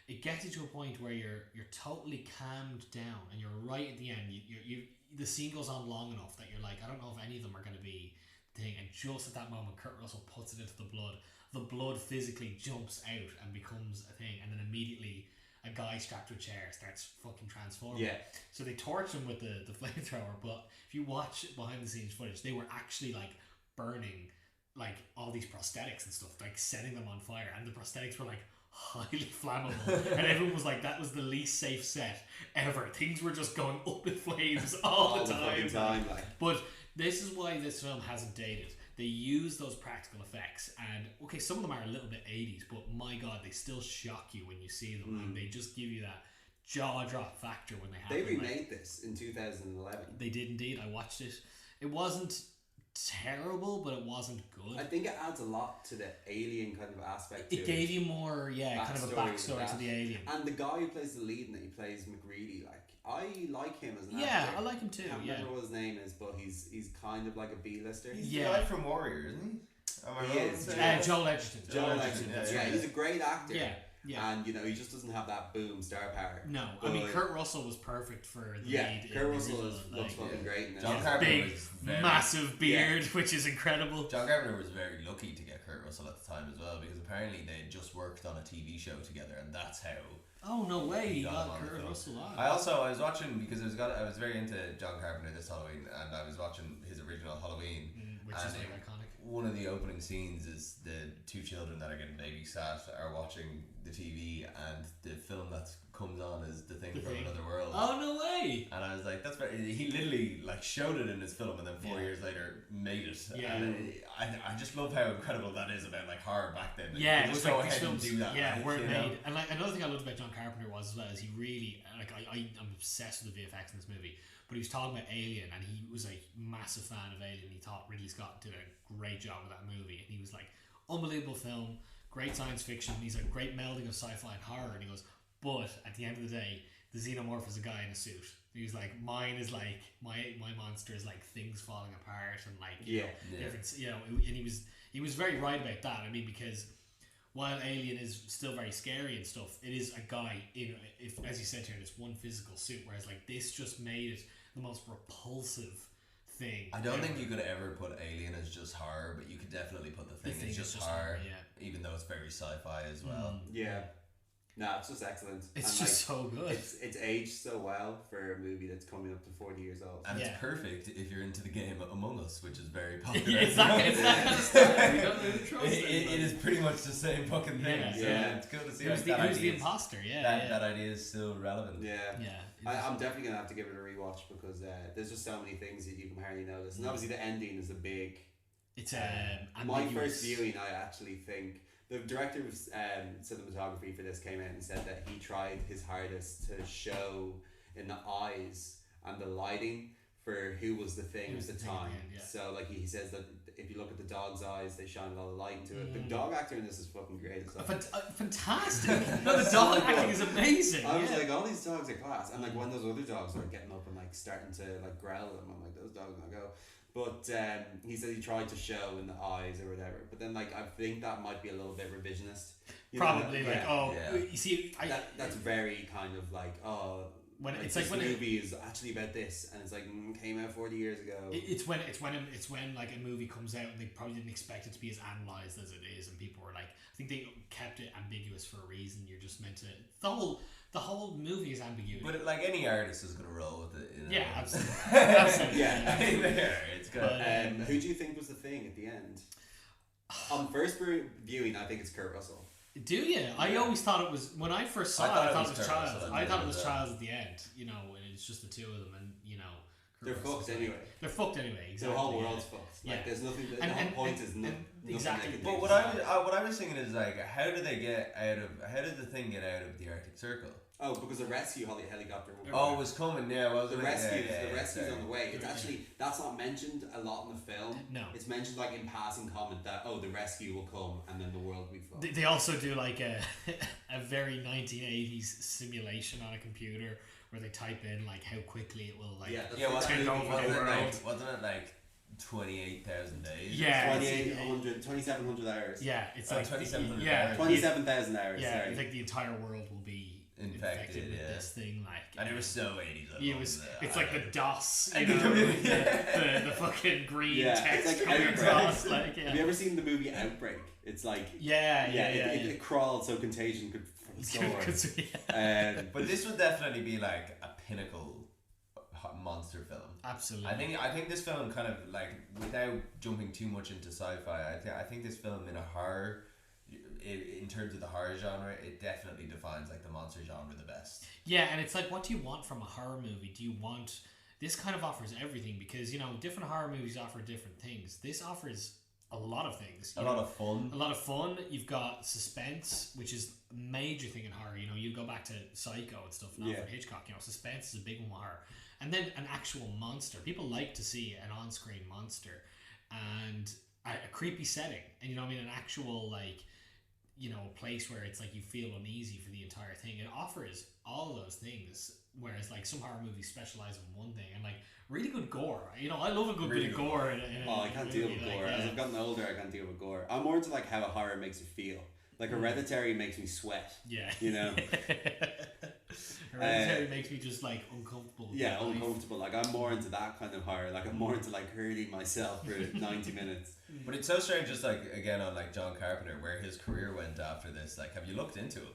it gets you to a point where you're totally calmed down, and you're right at the end. You the scene goes on long enough that you're like, I don't know if any of them are going to be the thing. And just at that moment, Kurt Russell puts it into the blood. The blood physically jumps out and becomes a thing, and then immediately a guy strapped to a chair starts fucking transforming. Yeah. So they torch him with the flamethrower, but if you watch behind the scenes footage, they were actually like burning like all these prosthetics and stuff, like setting them on fire, and the prosthetics were like highly flammable, and everyone was like, that was the least safe set ever. Things were just going up in flames all the time. But this is why this film hasn't dated. They use those practical effects, and okay, some of them are a little bit 80s, but my god, they still shock you when you see them, and they just give you that jaw drop factor when they happen. They remade this in 2011. They did indeed. I watched it. It wasn't terrible, but it wasn't good. I think it adds a lot to the alien kind of aspect. It gave you more, kind of a backstory to the alien. And the guy who plays the lead in it, he plays McReady. Like, I like him as an actor. Yeah, I like him too. I can't remember what his name is, but he's kind of like a B-lister. He's the guy from Warrior, isn't he? He is. Joel Edgerton. Joel Edgerton. Yeah, he's a great actor. Yeah. And he just doesn't have that boom star power. No, but, I mean Kurt Russell was perfect for the lead. Kurt Russell looks fucking great in it. John Carpenter big, massive beard, which is incredible. John Carpenter was very lucky to get Kurt Russell at the time as well, because apparently they had just worked on a TV show together, and that's how. Oh no way! He got Kurt Russell on. I was watching, because I was very into John Carpenter this Halloween, and I was watching his original Halloween, which is like iconic. One of the opening scenes is the two children that are getting babysat are watching the TV, and the film that comes on is The Thing from Another World. Oh no way! And I was like, that's very. He literally like showed it in his film, and then 4 years later made it. Yeah. And I just love how incredible that is about like horror back then. Like, yeah, it was like go these ahead films. and do that. Yeah, like, weren't made. And like another thing I loved about John Carpenter was as well is he really like I'm obsessed with the VFX in this movie. But he was talking about Alien, and he was a massive fan of Alien. He thought Ridley Scott did a great job with that movie, and he was like, unbelievable film, great science fiction. He's a great melding of sci-fi and horror. And he goes, but at the end of the day, the xenomorph is a guy in a suit. He was like, mine is like my monster is like things falling apart and like different. And he was very right about that. I mean, because while Alien is still very scary and stuff, it is a guy in, if as you said here, this one physical suit. Whereas like this just made it the most repulsive thing. I don't think you could ever put Alien as just horror, but you could definitely put The Thing as just horror, even though it's very sci-fi as well. Yeah. No, it's just excellent. It's just so good. It's aged so well for a movie that's coming up to 40 years old. And it's perfect if you're into the game Among Us, which is very popular. It's that kind of stuff. We don't really trust it is pretty much the same fucking thing. Yeah. It's cool to see who's the imposter. That idea is still relevant. Yeah. I'm definitely going to have to give it a rewatch because there's just so many things that you can hardly notice. And obviously the ending is a big... It's my first viewing, I actually think... The director of cinematography for this came out and said that he tried his hardest to show in the eyes and the lighting for who was the thing at the time. So like he says that if you look at the dog's eyes, they shine a lot of light into it. The dog actor in this is fucking great. Fantastic. No, the dog acting is amazing. I was like, all these dogs are class. And like when those other dogs are getting up and like starting to like growl at them, I'm like, those dogs are gonna go. But he said he tried to show in the eyes or whatever. But then, like, I think that might be a little bit revisionist. Probably, you see, that's very kind of like, when like it's this like when movie is actually about this, and it's like came out 40 years ago. It's when like a movie comes out and they probably didn't expect it to be as analysed as it is, and people were like, I think they kept it ambiguous for a reason. You're just meant to the whole movie is ambiguous. But like any artist is gonna roll with it. Yeah, absolutely. It's good. Who do you think was the thing at the end? On first viewing, I think it's Kurt Russell. Do you? Yeah. I always thought it was when I first saw it. I thought it was Childs. I thought it was Childs at the end. And it's just the two of them, and They're fucked anyway. They're fucked anyway. Exactly. The whole world's fucked. Like there's nothing. The whole point is nothing. Exactly. But what I was thinking is like, how did the thing get out of the Arctic Circle? Oh, because a rescue helicopter. Oh, it was coming. Yeah, the rescue's on the way. It's actually that's not mentioned a lot in the film. No, it's mentioned like in passing comment that the rescue will come and then the world will be fucked. They also do like a very 1980s simulation on a computer where they type in like how quickly it will take over the world. Wasn't it like 28,000 days? Yeah, 2,700 hours. Yeah, it's like 2,700 hours. 27,000 hours. Yeah, sorry. it's like the entire world will be infected with this thing. Like, and it was so 80s. It's like the DOS, the fucking green text like coming across. Like, Have you ever seen the movie Outbreak? It's like it crawled so contagion could soar. But this would definitely be like a pinnacle monster film. Absolutely. I think this film kind of like, without jumping too much into sci-fi, I think this film in a horror, in terms of the horror genre, it definitely defines like the monster genre the best. Yeah, and it's like, what do you want from a horror movie? Do you want... This kind of offers everything, because, different horror movies offer different things. This offers a lot of things. A lot of fun. A lot of fun. You've got suspense, which is a major thing in horror. You go back to Psycho and stuff, and Alfred Hitchcock. Suspense is a big one with horror. And then an actual monster. People like to see an on-screen monster, and a creepy setting, and an actual place where it's like you feel uneasy for the entire thing. It offers all those things, whereas like some horror movies specialize in one thing, and like really good gore. I love a good bit of gore. I can't deal with gore. As I've gotten older, I can't deal with gore. I'm more into like how a horror makes you feel. Like Hereditary makes me sweat. Yeah. Hereditary makes me just like uncomfortable. Yeah, uncomfortable. Like I'm more into that kind of horror. Like I'm more into like hurting myself for 90 minutes. But it's so strange, just like again on like John Carpenter, where his career went after this. Like, have you looked into him?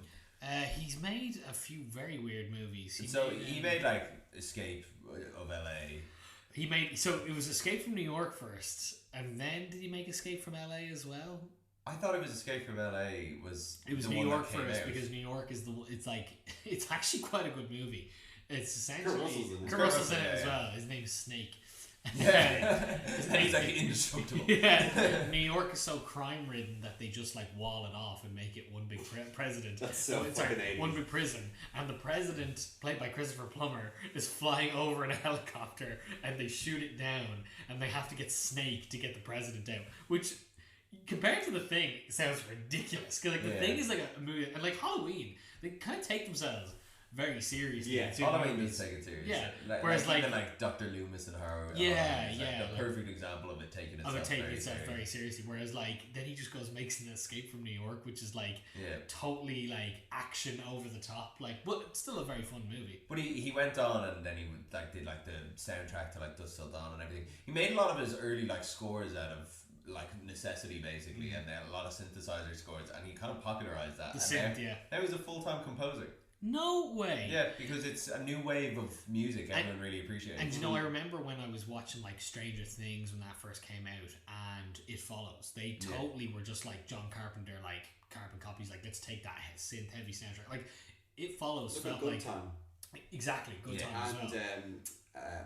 He's made a few very weird movies. He made like Escape of LA. It was Escape from New York first, and then did he make Escape from LA as well? I thought it was Escape from LA It was New York first, because New York is it's actually quite a good movie. It's essentially Kurt Russell's in it as well. His name is Snake. Yeah, he's like indestructible. Yeah, New York is so crime ridden that they just like wall it off and make it one big president. That's so fucking 80s. One big prison, and the president, played by Christopher Plummer, is flying over in a helicopter, and they shoot it down, and they have to get Snake to get the president down, which, compared to The Thing, sounds ridiculous. Because the Thing is like a movie, and like Halloween, they kind of take themselves very seriously. Yeah, Halloween does take it serious. Yeah, whereas even like Dr. Loomis and horror. Yeah, the perfect example of it taking itself very seriously. Whereas like then he just goes makes an Escape from New York, which is like totally like action over the top, like, but it's still a very fun movie. But he went on, and then he did like the soundtrack to like Dusk Till Dawn and everything. He made a lot of his early like scores out of like necessity basically, and then a lot of synthesizer scores, and he kind of popularized that. The synth, now he's a full-time composer. No way. Yeah, because it's a new wave of music everyone really appreciates. And I remember when I was watching like Stranger Things when that first came out, and It Follows, they totally were just like John Carpenter, like carbon copies, like let's take that synth heavy soundtrack. Like It Follows felt Good like Time. Exactly, Good Time as well. And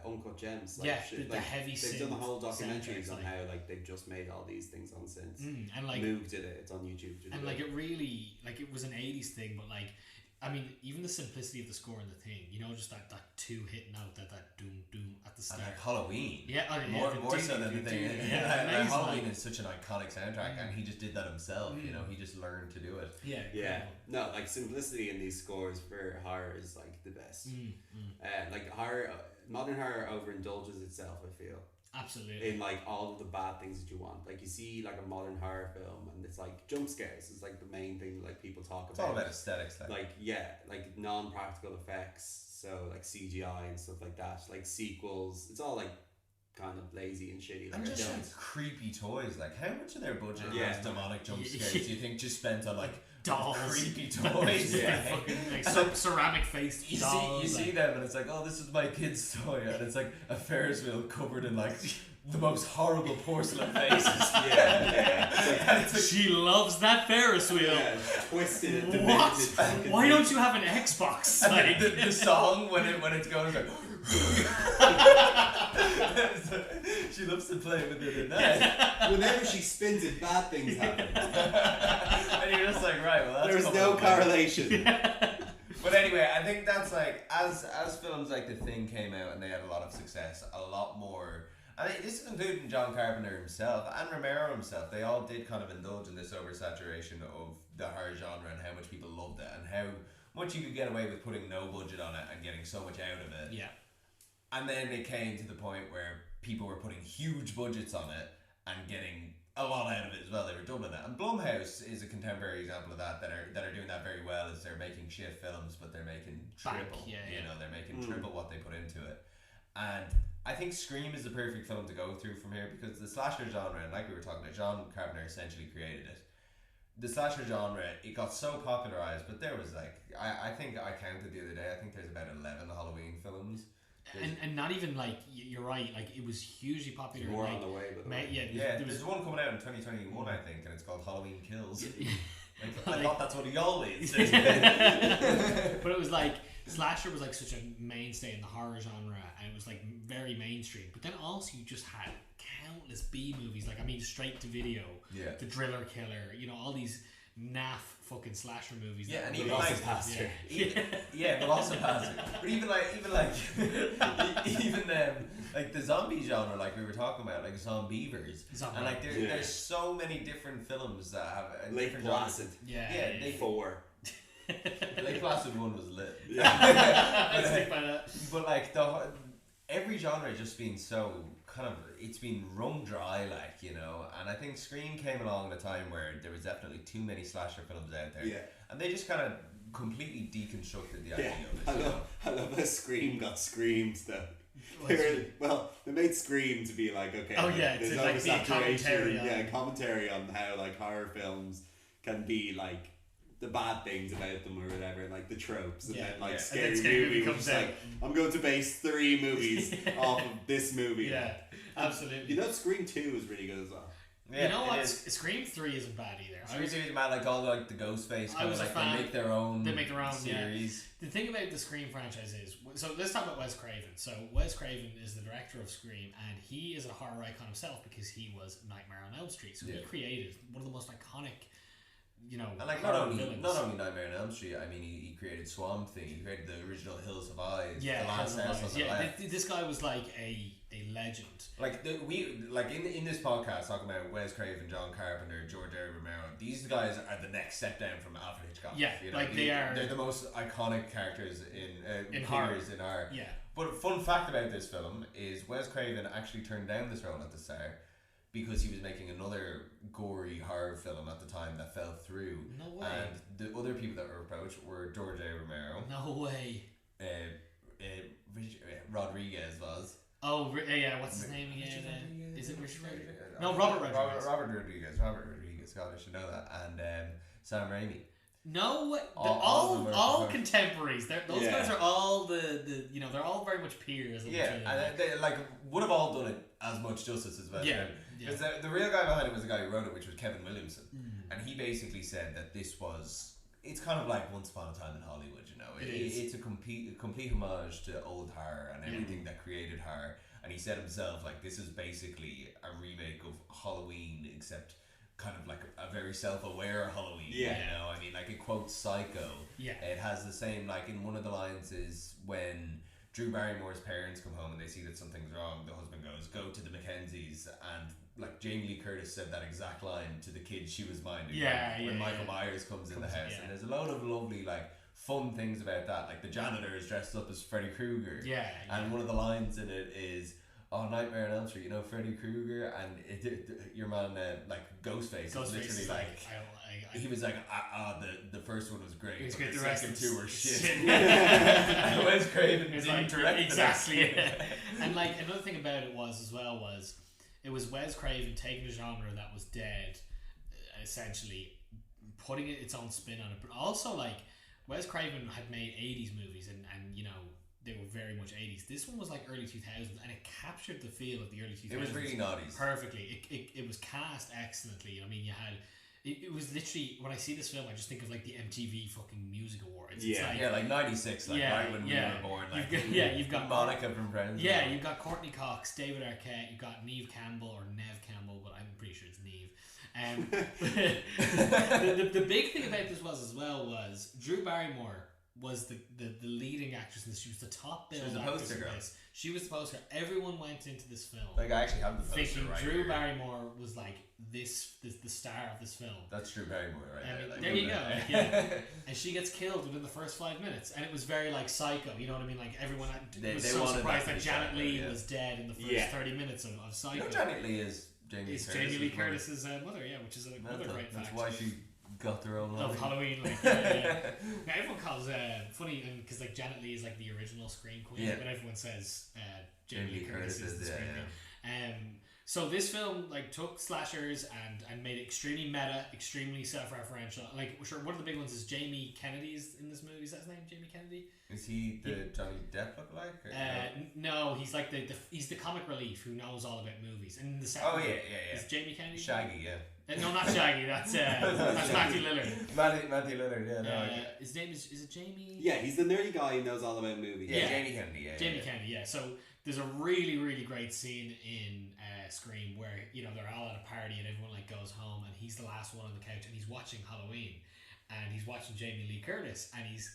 Uncut Gems. Like, the heavy synth. They've done the whole documentaries on how like they've just made all these things on synths. And like Moog did it. It's on YouTube. And like it really, like it was an 80s thing, but like, I mean, even the simplicity of the score and the thing, just that two-hit note, that doom doom at the start. And like Halloween. Yeah, more so than the thing. Yeah, Halloween is such an iconic soundtrack, and he just did that himself. He just learned to do it. Yeah. No, like simplicity in these scores for horror is like the best. Like horror, modern horror overindulges itself, I feel. Absolutely. In like all of the bad things that you want. Like you see like a modern horror film, and it's like jump scares is like the main thing like people talk about. It's all about aesthetics. Like non-practical effects, so like CGI and stuff like that. Like sequels, it's all like kind of lazy and shitty. Like, and just like creepy toys. Like how much of their budget has demonic jump scares do you think just spent on like dolls, creepy toys? Fucking like ceramic faced dolls. You see them, and it's like, oh, this is my kid's toy, and it's like a Ferris wheel covered in like the most horrible porcelain faces. She loves that Ferris wheel. Yeah, twisted and what? Why don't you have an Xbox? Like the song when it's going, it's like She loves to play with it at night. Whenever she spins it, bad things happen. And you're just like, right, well, that's There's no correlation. But anyway, I think that's like, as films like The Thing came out and they had a lot of success, a lot more. I mean, this is including John Carpenter himself and Romero himself. They all did kind of indulge in this oversaturation of the horror genre and how much people loved it and how much you could get away with putting no budget on it and getting so much out of it. Yeah. And then it came to the point where people were putting huge budgets on it and getting a lot out of it as well. They were doubling it. And Blumhouse is a contemporary example of that are doing that very well. Is they're making shit films, but they're making triple. They're making triple what they put into it. And I think Scream is the perfect film to go through from here because the slasher genre, and like we were talking about, John Carpenter essentially created it. The slasher genre, it got so popularized, but there was like, I think I counted the other day, I think there's about 11 Halloween films. And not even like, you're right, like it was hugely popular. More like, on the way, but there's one coming out in 2021, I think, and it's called Halloween Kills. I thought that's what he always says. But it was like, slasher was like such a mainstay in the horror genre, and it was like very mainstream. But then also you just had countless B movies, like I mean, straight to video, The Driller Killer, you know, all these naff fucking slasher movies. Yeah, and even even like Pastor. But also Pastor. But even like the zombie genre, like we were talking about, like Zombievers, and like there's so many different films that have Lake Placid. They 4. Lake Placid 1 was lit. I'd stick by that. But like every genre just been so kind of, it's been wrung dry, like, you know. And I think Scream came along at a time where there was definitely too many slasher films out there, and they just kind of completely deconstructed the idea of it. I love how Scream got screams though. They made Scream to be like, okay, there's like oversaturation, commentary on how like horror films can be like the bad things about them or whatever, like the tropes, and then like Scary Movie comes out. Like, I'm going to base 3 movies off of this movie. Yeah, absolutely. You know, Scream 2 is really good as well. Yeah, you know what? Scream 3 isn't bad either. Scream 3 is bad, like all like the Ghostface kind of like they make their own series. The thing about the Scream franchise is, so let's talk about Wes Craven. So Wes Craven is the director of Scream, and he is a horror icon himself because he was Nightmare on Elm Street. So he created one of the most iconic, you know, and like not only Nightmare on Elm Street, I mean he created Swamp Thing, he created the original Hills of Eyes, The Last House on the Left. This guy was like a legend. Like in this podcast talking about Wes Craven, John Carpenter, George A. Romero, these guys are the next step down from Alfred Hitchcock. Yeah, you know, like they're the most iconic characters in horror. Yeah. But a fun fact about this film is Wes Craven actually turned down this role at the start because he was making another gory horror film at the time that fell through. No way. And the other people that were approached were George A. Romero. No way. Rodriguez was. Oh, yeah, what's his name again? Is it Richard Rodriguez? No, Robert Rodriguez. Robert Rodriguez, God, I should know that. And Sam Raimi. No way. All contemporaries. Those guys are all the you know, they're all very much peers. And they like would have all done it as much justice as well. Because the real guy behind it was the guy who wrote it, which was Kevin Williamson. And he basically said that it's kind of like Once Upon a Time in Hollywood, you know. It's a complete homage to old horror and everything that created horror. And he said himself, like, this is basically a remake of Halloween, except kind of like a very self-aware Halloween. You know, I mean, like it quotes Psycho. It has the same, like in one of the lines is when Drew Barrymore's parents come home and they see that something's wrong, the husband goes, go to the Mackenzies, and like Jamie Lee Curtis said that exact line to the kid she was minding when Michael Myers comes in the house. And there's a load of lovely like fun things about that, like the janitor is dressed up as Freddy Krueger, and one of the lines in it is, oh, Nightmare on Elm Street, you know Freddy Krueger, and your man like Ghostface is literally like he was like, the first one was great, but the second 2 were shit. And Wes Craven didn't direct exactly. And like another thing about it was it was Wes Craven taking a genre that was dead, essentially putting its own spin on it, but also like Wes Craven had made 80s movies and you know they were very much 80s. This one was like early 2000s and it captured the feel of the early 2000s. It was really 90s. Perfectly. It was cast excellently. I mean, you had it was literally, when I see this film, I just think of like the MTV fucking Music Awards. Yeah. It's like, like 96, like right when we were born. Like, you've got Monica from Friends. Yeah, you've got Courtney Cox, David Arquette, you've got Neve Campbell, or Nev Campbell, but I'm pretty sure it's Neve. The big thing about this was Drew Barrymore was the leading actress in this. She was the top billed She was the actress poster in girl. this. She was the poster. Everyone went into this film Like, I actually have the poster thinking right Drew here. Barrymore was like the star of this film. That's Drew Barrymore right I there. mean, Like, there you go. Like, yeah. And she gets killed within the first 5 minutes, and it was very like Psycho. You know what I mean? Like everyone was They so wanted surprised that that to be Janet Psycho, Leigh yeah. was dead in the first 30 minutes of Psycho. You know, Janet Leigh is Jamie It's Curtis's Jamie Lee mother. Curtis's mother, yeah, which is another Mental. great That's fact. why she got their own Of Halloween, like now everyone calls funny, and because like Janet Leigh is like the original Scream Queen, Yeah. but everyone says Jamie Lee Curtis is the yeah, Scream Queen. So this film like took slashers and made it extremely meta, extremely self-referential. Like, sure, one of the big ones is Jamie Kennedy's in this movie. Is that his name, Jamie Kennedy? Is he the Johnny Depp lookalike? No, he's like he's the comic relief who knows all about movies. And the second one is Jamie Kennedy. Shaggy, yeah. No, not Shaggy. That's Matthew Lillard. Matthew Lillard, yeah. No, His name is it Jamie? Yeah, he's the nerdy guy who knows all about movies. yeah, Jamie Kennedy, yeah. Jamie Kennedy, yeah. So there's a really, really great scene in Scream where they're all at a party and everyone like goes home and he's the last one on the couch and he's watching Halloween and he's watching Jamie Lee Curtis and he's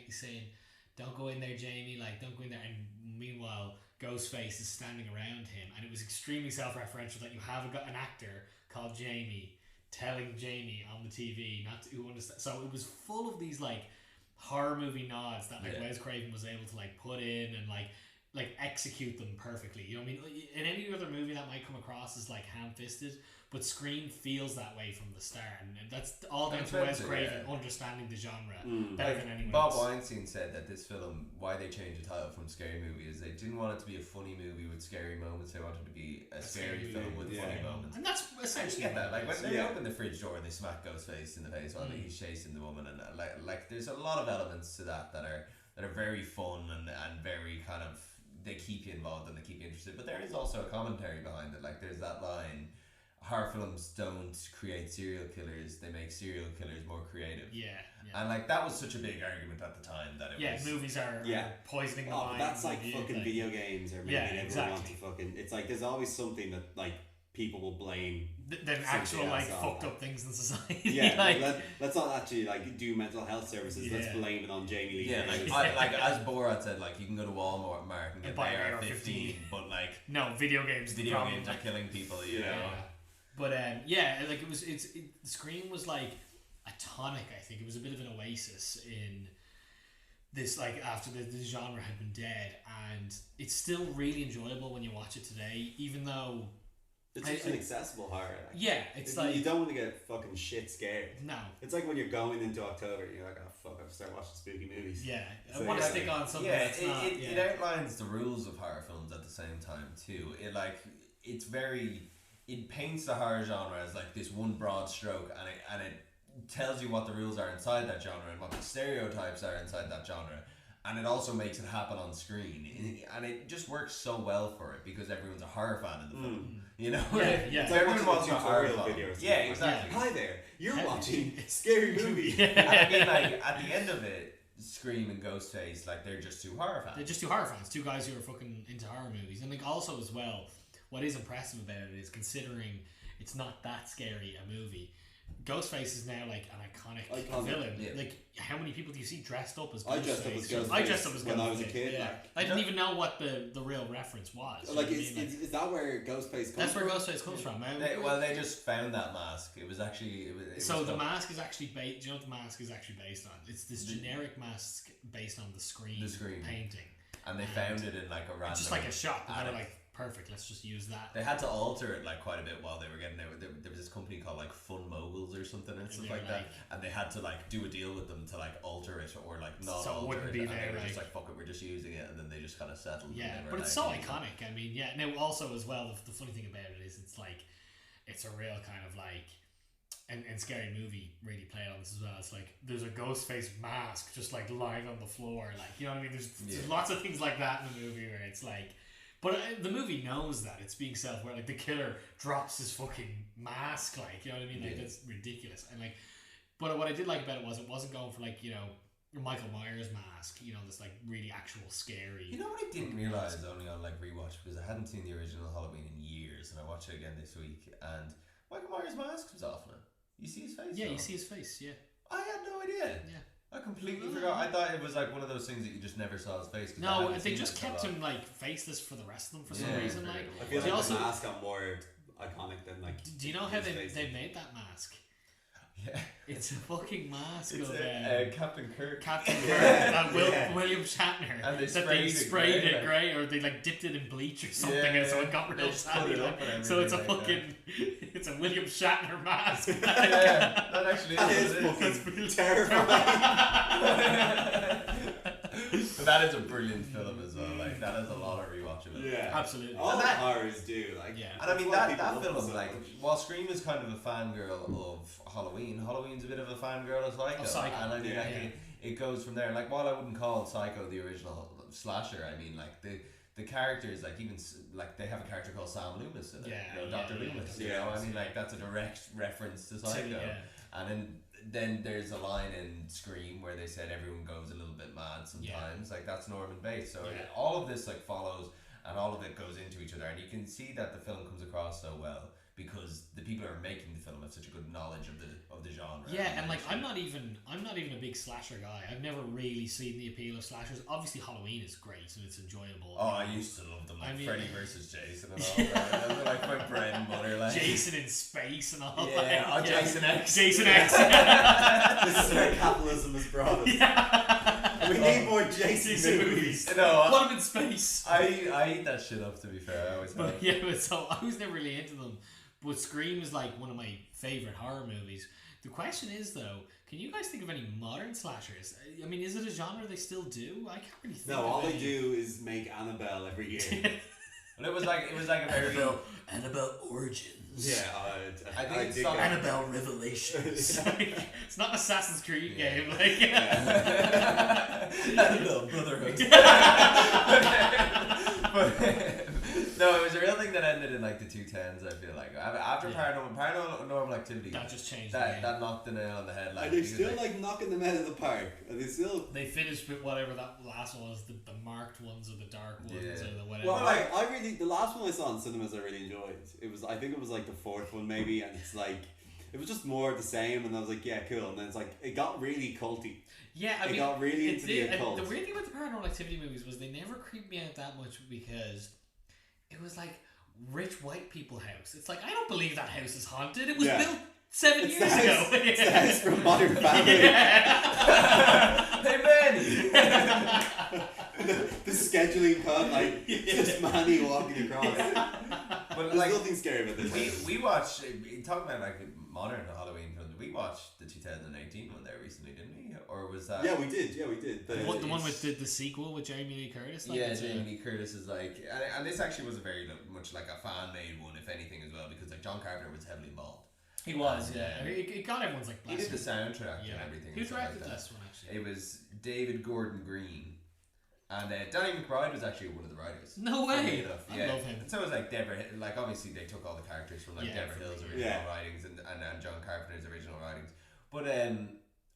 saying, "Don't go in there, Jamie. Like, don't go in there." And meanwhile, Ghostface is standing around him, and it was extremely self-referential that you have an actor called Jamie telling Jamie on the TV not to understand. So it was full of these like horror movie nods that like Wes Craven was able to like put in and like execute them perfectly. You know what I mean? In any other movie that might come across as like ham-fisted, but Scream feels that way from the start, and that's all down to Wes Craven understanding the genre better than anyone Bob else. Weinstein said that this film, why they changed the title from Scary Movie, is they didn't want it to be a funny movie with scary moments. They wanted it to be a scary film with funny moments. And that's I essentially get that. Like when they Yeah. open the fridge door and they smack Ghostface in the face while he's chasing the woman, and like there's a lot of elements to that are very fun and very kind of, they keep you involved and they keep you interested. But there is also a commentary behind it. Like there's that line, horror films don't create serial killers, they make serial killers more creative. Yeah. And like that was such a big argument at the time that it was. Movies are poisoning the Oh, mind. but that's like with fucking like, video games or making everyone exactly. want to fucking. It's like there's always something that like people will blame. than actual something like else fucked on. up things in society. Yeah, like, let's not actually like do mental health services. Let's Yeah. blame it on Jamie Lee. Yeah, Curtis. like as Borat said, like you can go to Walmart and get buy an AR-15, AR-15, but like no, video games. is the video problem. games are killing people. You know. Yeah. But like Scream was like a tonic. I think it was a bit of an oasis in this, like after the genre had been dead, and it's still really enjoyable when you watch it today, even though it's just an accessible horror. Like, it's like you don't want to get fucking shit scared. no. It's like when you're going into October, you're like, oh fuck, I've started watching spooky movies. Yeah, I So want to yeah. stick on something. Yeah, that's not, it outlines the rules of horror films at the same time too. It paints the horror genre as like this one broad stroke, and it tells you what the rules are inside that genre and what the stereotypes are inside that genre, and it also makes it happen on screen, and it just works so well for it because everyone's a horror fan in the film. You know, Yeah. It's like everyone watching wants a a horror tutorial film. video or something. Yeah, exactly. Hi there, you're watching Scary Movie. And I mean, like at the end of it, Scream and Ghostface, like they're just two horror fans. They're just two horror fans, two guys who are fucking into horror movies. And like also as well, what is impressive about it is considering it's not that scary a movie. Ghostface is now like an iconic villain. Yeah. Like how many people do you see dressed up as Ghostface? I dressed up as Ghostface I dressed up as Ghostface when I was a kid. Yeah. Like, I didn't even know what the real reference was. like You know is, what I mean? is that where Ghostface comes That's where from? Ghostface comes from. They just found that mask. It was actually So the mask is actually based. Do you know what the mask is actually based on? It's this generic mask based on the Scream painting. and they found it in like a random. Just like a shop, and they were attic. like, perfect, let's just use that. They had to alter it like quite a bit while they were getting it. There was this company called like Fun Moguls or something and stuff like that, and they had to like do a deal with them to like alter it or like not So it alter wouldn't it. be And there, they were like- just like fuck it, we're just using it, and then they just kind of settled. and Yeah, they were but it's so like, iconic. I mean, yeah. Now, also as well, the funny thing about it is it's like it's a real kind of like and Scary Movie really played on this as well. It's like there's a ghost face mask just like lying on the floor, like you know what I mean. There's lots of things like that in the movie where it's like But the movie knows that it's being self-aware. Like the killer drops his fucking mask, like, you know what I mean? Like that's ridiculous. And like, but what I did like about it wasn't going for like, you know, Michael Myers mask, you know, this like really actual scary. You know what I didn't realize only on like rewatch, because I hadn't seen the original Halloween in years, and I watched it again this week, and Michael Myers mask comes off now. You see his face? Yeah, though? you see his face. Yeah. I had no idea. Yeah. I completely forgot. I thought it was like one of those things that you just never saw his face. No, they just kept him like faceless for the rest of them for some reason. Like, I feel they like also, the mask got more iconic than like. do you know how they made that mask? Yeah. It's a fucking mask It's of Captain Kirk. Captain Kirk and William Shatner. And they sprayed it grey, or they like dipped it in bleach or something, and so it got real shiny. So it's a fucking, it's a William Shatner mask. Yeah, that actually is fucking terrifying. But that is a brilliant film as well. Like that has a lot of rewatchability. Yeah, absolutely. All the horrors do. Like, yeah. And I mean that film, like, while Scream is kind of a fangirl of Halloween's a bit of a fangirl of Psycho. And I mean, it goes from there. Like, while I wouldn't call Psycho the original slasher, I mean, like the characters, like even like they have a character called Sam Loomis in it. You know, Dr. Loomis. You know, I mean, like that's a direct reference to Psycho. And then there's a line in Scream where they said everyone goes a little bit mad sometimes. Like that's Norman Bates. So all of this like follows, and all of it goes into each other, and you can see that the film comes across so well because the people who are making the film have such a good knowledge of the genre. Yeah, and like I'm not even a big slasher guy. I've never really seen the appeal of slashers. Obviously, Halloween is great and it's enjoyable. Oh, I used to love them, like Freddy versus Jason and all Yeah. that. Those are like my bread and butter. Like Jason in space and all yeah, that. Jason X. Jason X. This is where capitalism has brought us. Yeah. We need more Jason movies. No, Put him in space. I eat that shit up. To be fair, I always have. But so I was never really into them. But Scream is like one of my favorite horror movies. The question is though, can you guys think of any modern slashers? I mean, is it a genre they still do? I can't really think. No, of all any. they do is make Annabelle every year. Well, it was like a very Annabelle Origins. Yeah, I think it's Annabelle Revelations. It's not an Assassin's Creed game, like Annabelle Brotherhood. But no, it was a real thing that ended in like the 2010s. I feel like after Paranormal Activity, that just changed. That knocked the nail on the head. Like, and they're still like knocking them out of the park. And they finished with whatever that last one was, the marked ones or the dark ones or the whatever. Well, like I really, the last one I saw in cinemas I really enjoyed. I think it was like the fourth one maybe, and it's like it was just more of the same, and I was like, yeah, cool. And then it's like it got really culty. Yeah, I mean, it got really into the occult. The weird thing about the Paranormal Activity movies was they never creeped me out that much because it was like rich white people house. It's like, I don't believe that house is haunted. It was built 7 years ago. It's the house from Modern Family. Hey Ben. the scheduling cut, like just Manny walking across. But there's nothing scary about this. We watched, talking about like modern Halloween films, we watched the 2018 one there recently, didn't we? Or was that? Yeah, we did. The one with the sequel with Jamie Lee Curtis. Like, yeah, Jamie Lee Curtis is like, and this actually was a very much like a fan made one, if anything, as well, because like John Carpenter was heavily involved. He was, yeah. I mean, it got everyone's like. He did the soundtrack and everything. Who directed this one actually? It was David Gordon Green. And Danny McBride was actually one of the writers. No way! I love him. And so it was like Deborah, like obviously they took all the characters from like Deborah Hill's original writings and John Carpenter's original writings. But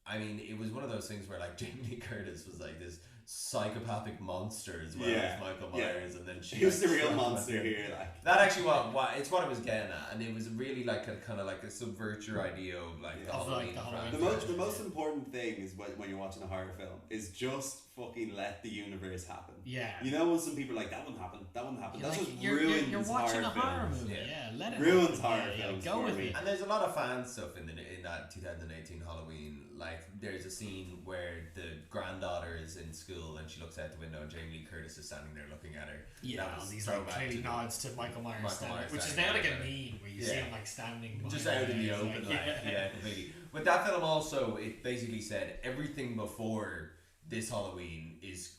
I mean, it was one of those things where like Jamie Lee Curtis was like this psychopathic monster as well as Michael Myers, and then he was the real monster here. Like that actually it's what it was getting at, and it was really like a kind of like a subvert your idea of like the Halloween. The most important thing is when you're watching a horror film is just fucking let the universe happen. Yeah. You know when some people are like that wouldn't happen. That just ruins you're watching horror a horror films. movie. Yeah, let it ruins horror films. Go with me. And there's a lot of fan stuff in that 2018 Halloween. Like there's a scene where the granddaughter is in school and she looks out the window and Jamie Lee Curtis is standing there looking at her. Yeah, these like clearly nods to Michael Myers, which is now like a meme where you see him like standing just out in the open, completely. But that film also, it basically said everything before this Halloween is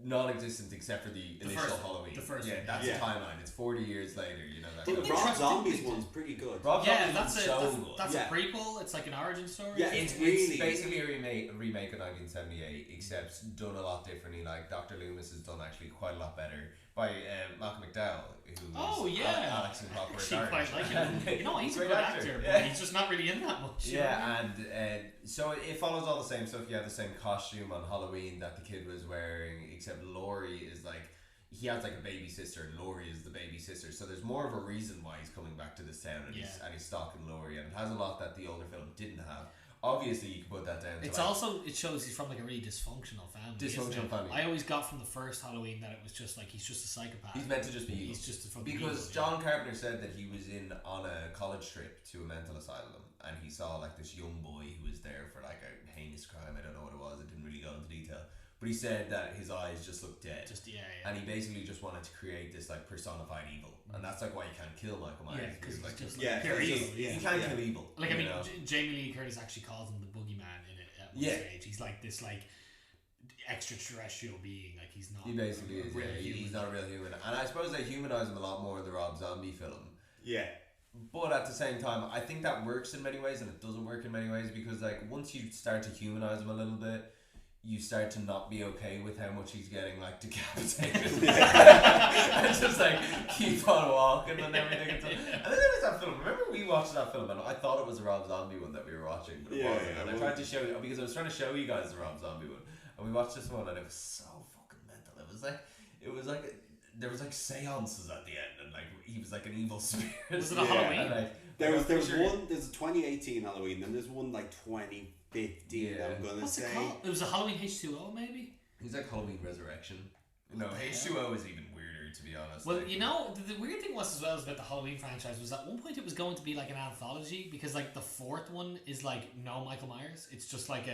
non-existent except for the initial Halloween. The first one. That's the timeline. It's 40 years later, you know. But Rob Zombie's one's pretty good. That's a prequel. It's like an origin story. Yeah, it's basically a remake of 1978, except done a lot differently. Like Dr. Loomis Loomis has done actually quite a lot better by Malcolm McDowell, who Alex and Clockwork Actually, Orange. quite like him. You know, he's a Great good actor. but he's just not really in that much. Yeah, and so it follows all the same stuff. You have the same costume on Halloween that the kid was wearing, except Laurie is like, he has like a baby sister, and Laurie is the baby sister. So there's more of a reason why he's coming back to this town, and he's stalking Laurie, and it has a lot that the older film didn't have. Obviously, you can put that down. It's also, it shows he's from like a really dysfunctional family. I always got from the first Halloween that it was just like he's just a psychopath. He's meant to just be evil. He's just a fucking because evil, John Carpenter said that he was on a college trip to a mental asylum, and he saw like this young boy who was there for like a heinous crime. I don't know what it was. It didn't really go into detail. But he said that his eyes just looked dead. And he basically just wanted to create this like personified evil. And that's like why you can't kill Michael Myers. Yeah, because like, just like pure evil. You can't kill evil. Like, I mean, Jamie Lee Curtis actually calls him the boogeyman in it at one stage. He's like this like extraterrestrial being. Like, he's not. He basically is. He's not a real human. And I suppose they humanize him a lot more in the Rob Zombie film. Yeah. But at the same time, I think that works in many ways, and it doesn't work in many ways, because like once you start to humanize him a little bit, you start to not be okay with how much he's getting like decapitated. And just like keep on walking and everything. And then there was that film. Remember we watched that film, and I thought it was a Rob Zombie one that we were watching, but it wasn't. And I tried to show you, because I was trying to show you guys the Rob Zombie one, and we watched this one, and it was so fucking mental. It was like there was like seances at the end, and like he was like an evil spirit. Was it a Halloween? And, like, there's one. There's a 2018 Halloween, then there's one like 2015. I'm gonna What's say it called? It was a Halloween H2O, maybe. He's like Halloween Resurrection. No, H2O is even weirder, to be honest. Well, like, you know, the weird thing was as well as about the Halloween franchise was at one point it was going to be like an anthology, because like the fourth one is like no Michael Myers. It's just like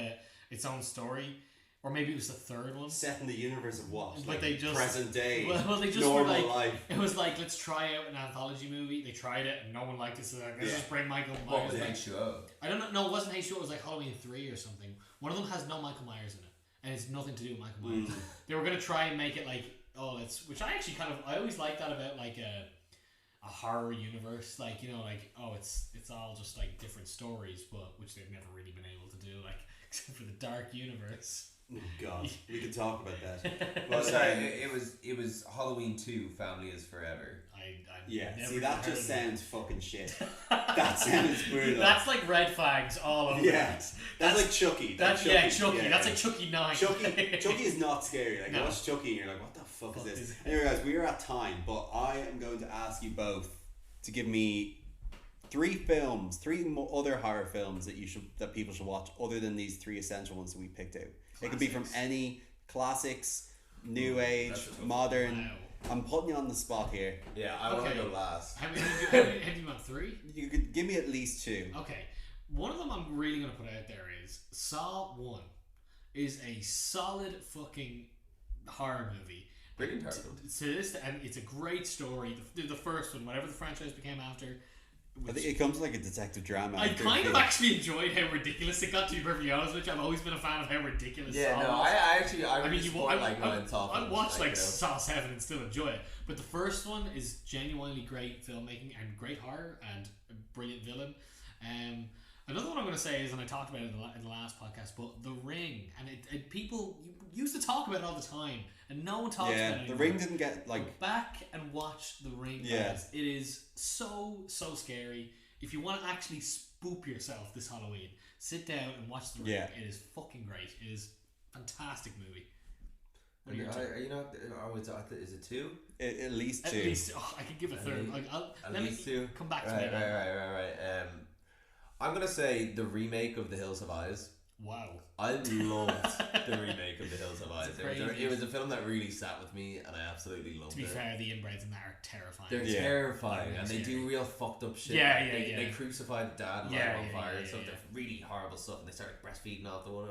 its own story. Or maybe it was the third one. Set in the universe of what? But they just present day. Well, they just normal were like, life. It was like, let's try out an anthology movie. They tried it and no one liked it, so let's just bring Michael Myers. What was H2O? I don't know. No, it wasn't H2O. It was like Halloween 3 or something. One of them has no Michael Myers in it, and it's nothing to do with Michael Myers. They were gonna try and make it like, which I actually I always like that about like a horror universe, like, you know, like, it's all just like different stories, but which they've never really been able to do, like, except for the dark universe. Oh God, we could talk about that. Well, sorry, it was Halloween 2, Family is Forever. See, that just sounds fucking shit. That sounds brutal. That's like red flags all over. Yeah, that's like Chucky. Chucky. Yeah. That's like Chucky 9. Chucky is not scary. Like, no. you watch Chucky and you're like, what the fuck is this? Anyway, guys, we are at time, but I am going to ask you both to give me 3 other horror films that people should watch, other than these 3 essential ones that we picked out. It could be from any classics, new age, modern. Wow. I'm putting you on the spot here. Yeah, I want to go last. How many do you want? 3? You could give me at least 2. Okay. One of them I'm really going to put out there is Saw 1 is a solid fucking horror movie. Brilliant horror film. And it's a great story. The first one, whatever the franchise became after. I think it comes like a detective drama. I kind of actually enjoyed how ridiculous it got, to be perfectly honest with you. I've always been a fan of how ridiculous Saw was. I really support like Ryan Top. I'd watch like Saw 7 and still enjoy it. But the first one is genuinely great filmmaking and great horror and a brilliant villain. Another one I'm going to say is, and I talked about it in the last podcast, but The Ring. And people used to talk about it all the time, and no one talks about it anymore. The Ring didn't get like... Go back and watch The Ring, guys. It is so scary. If you want to actually spook yourself this Halloween, sit down and watch The Ring. Yeah. It is fucking great. It is a fantastic movie. Is it 2? At least 2. At least, I could give a third. Let me 2. Come back to me. Right. I'm gonna say the remake of The Hills Have Eyes. Wow. I loved the remake of The Hills Have Eyes. It was a film that really sat with me, and I absolutely loved it. To be fair, the inbreds in that are terrifying. They're terrifying, and they do real fucked up shit. They crucify the dad and light him on fire and stuff. They're really horrible stuff, and they start breastfeeding off the one.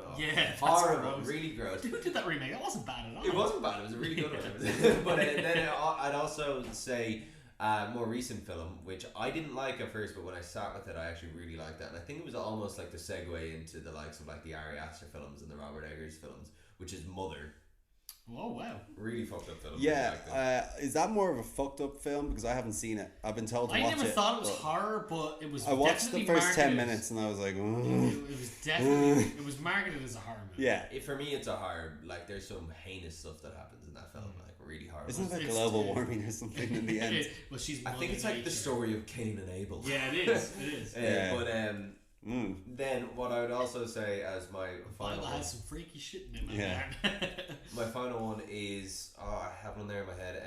Horrible, really gross. Who did that remake? That wasn't bad at all. It wasn't bad. It was a really good one. But then I'd also say a more recent film, which I didn't like at first, but when I sat with it, I actually really liked that. And I think it was almost like the segue into the likes of like the Ari Aster films and the Robert Eggers films, which is Mother. Oh wow! Really fucked up film. Yeah, is that more of a fucked up film? Because I haven't seen it. I've been told to watch it. I never thought it was horror, but it was. I watched the first 10 marketed. minutes and I was like, It was definitely. It was marketed as a horror movie. yeah. For me, it's a horror. Like, there's some heinous stuff that happens in that film. Like, really horrible. Isn't it It's- global warming or something in the end? Well, she's. I think it's like the story of Cain and Abel. Yeah, it is. It is. Yeah. But then what I would also say as my final Bible one, has some freaky shit in it, man. Yeah. my final one is I have one there in my head.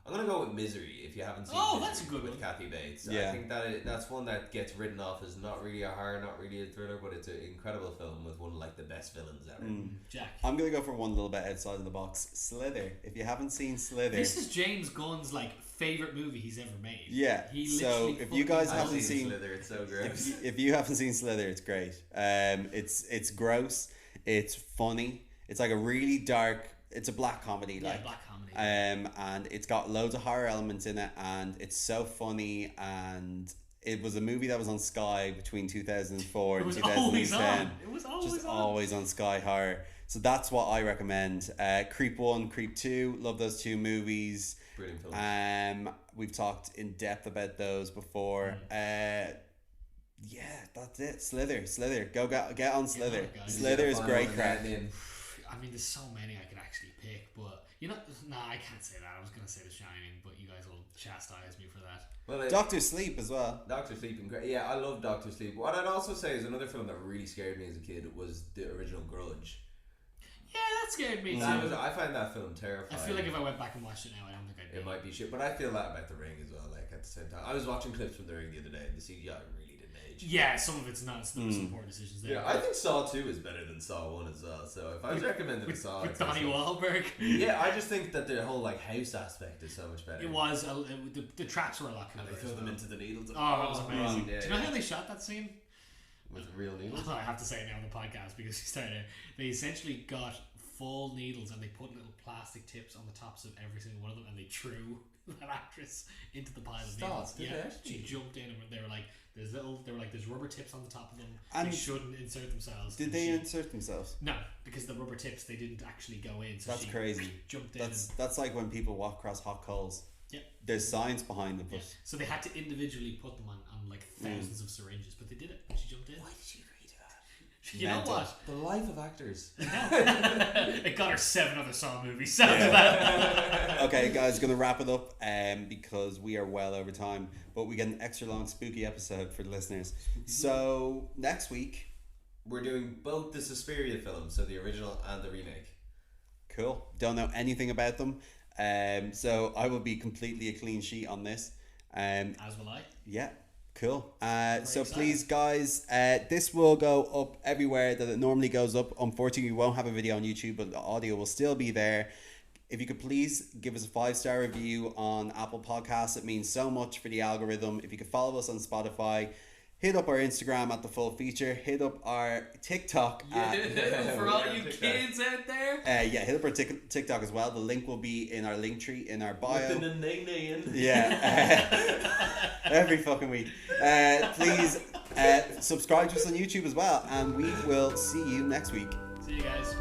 I'm gonna go with Misery. If you haven't seen, Oh, Misery that's a good with one. Kathy Bates. Yeah. I think that's one that gets written off as not really a horror, not really a thriller, but it's an incredible film with one of like the best villains ever. Jack. I'm going to go for one a little bit outside of the box. Slither. If you haven't seen Slither. This is James Gunn's like favorite movie he's ever made. Yeah. He So literally if you guys I've haven't seen Slither, it's so gross. if you haven't seen Slither, it's great. It's gross. It's funny. It's like a really dark. It's a black comedy, Yeah, like. black comedy. And it's got loads of horror elements in it, and it's so funny. And it was a movie that was on Sky between 2004 It and was 2010. always on. It was always Just on. always on Sky Horror. So that's what I recommend. Creep 1, Creep 2. Love those two movies. Brilliant film. We've talked in depth about those before. Yeah, that's it. Slither. Go get on Slither. Yeah, guys. Slither is Final great one, crack. and then I mean, there's so many I could actually pick, but you know, I can't say that. I was gonna say The Shining, but you guys will chastise me for that. Well, Doctor Sleep as well. Doctor Sleep, yeah, I love Doctor Sleep. What I'd also say is another film that really scared me as a kid was the original Grudge. Yeah, that scared me too. I find that film terrifying. I feel like if I went back and watched it now, I don't think I'd. It might be shit, but I feel that about The Ring as well. Like at the same time, I was watching clips from The Ring the other day. The CGI really didn't age. Yeah, some of it's nuts. There were some poor decisions there. Yeah, I think Saw 2 is better than Saw 1 as well. So if I was recommending a Saw, with I'd say Donnie Saw. Wahlberg. Yeah, I just think that the whole like house aspect is so much better. It was the traps were a lot cooler. And they throw as them well. into the needles. Oh, it was amazing. Yeah, Do you know how they shot that scene? with real needles? I have to say it now on the podcast because you started. They essentially got full needles and they put little plastic tips on the tops of every single one of them, and they threw that actress into the pile of needles. did Yeah, they? she jumped in and they were like, there's rubber tips on the top of them. And they shouldn't insert themselves. Did And they she- insert themselves? No, because the rubber tips they didn't actually go in. So That's she crazy. Jumped in. That's like when people walk across hot coals. Yeah. There's science behind it, but So they had to individually put them on like thousands of syringes, but they did it. She jumped in. Why did she agree to that? You know Mental. what? The life of actors. It got her 7 other Saw movies. So that. okay, guys, gonna wrap it up because we are well over time, but we get an extra long spooky episode for the listeners. So next week, We're doing both the Suspiria films, so the original and the remake. cool. Don't know anything about them, so I will be completely a clean sheet on this. As will I. Yeah, cool. So excited. please, guys, this will go up everywhere that it normally goes up. Unfortunately, we won't have a video on YouTube, but the audio will still be there. If you could please give us a 5-star review on Apple Podcasts, it means so much for the algorithm. If you could follow us on Spotify, hit up our Instagram at The Full Feature, hit up our TikTok at For all you kids out there. hit up our TikTok as well. The link will be in our link tree in our bio. In. Yeah, every fucking week. Please subscribe to us on YouTube as well, and we will see you next week. See you guys.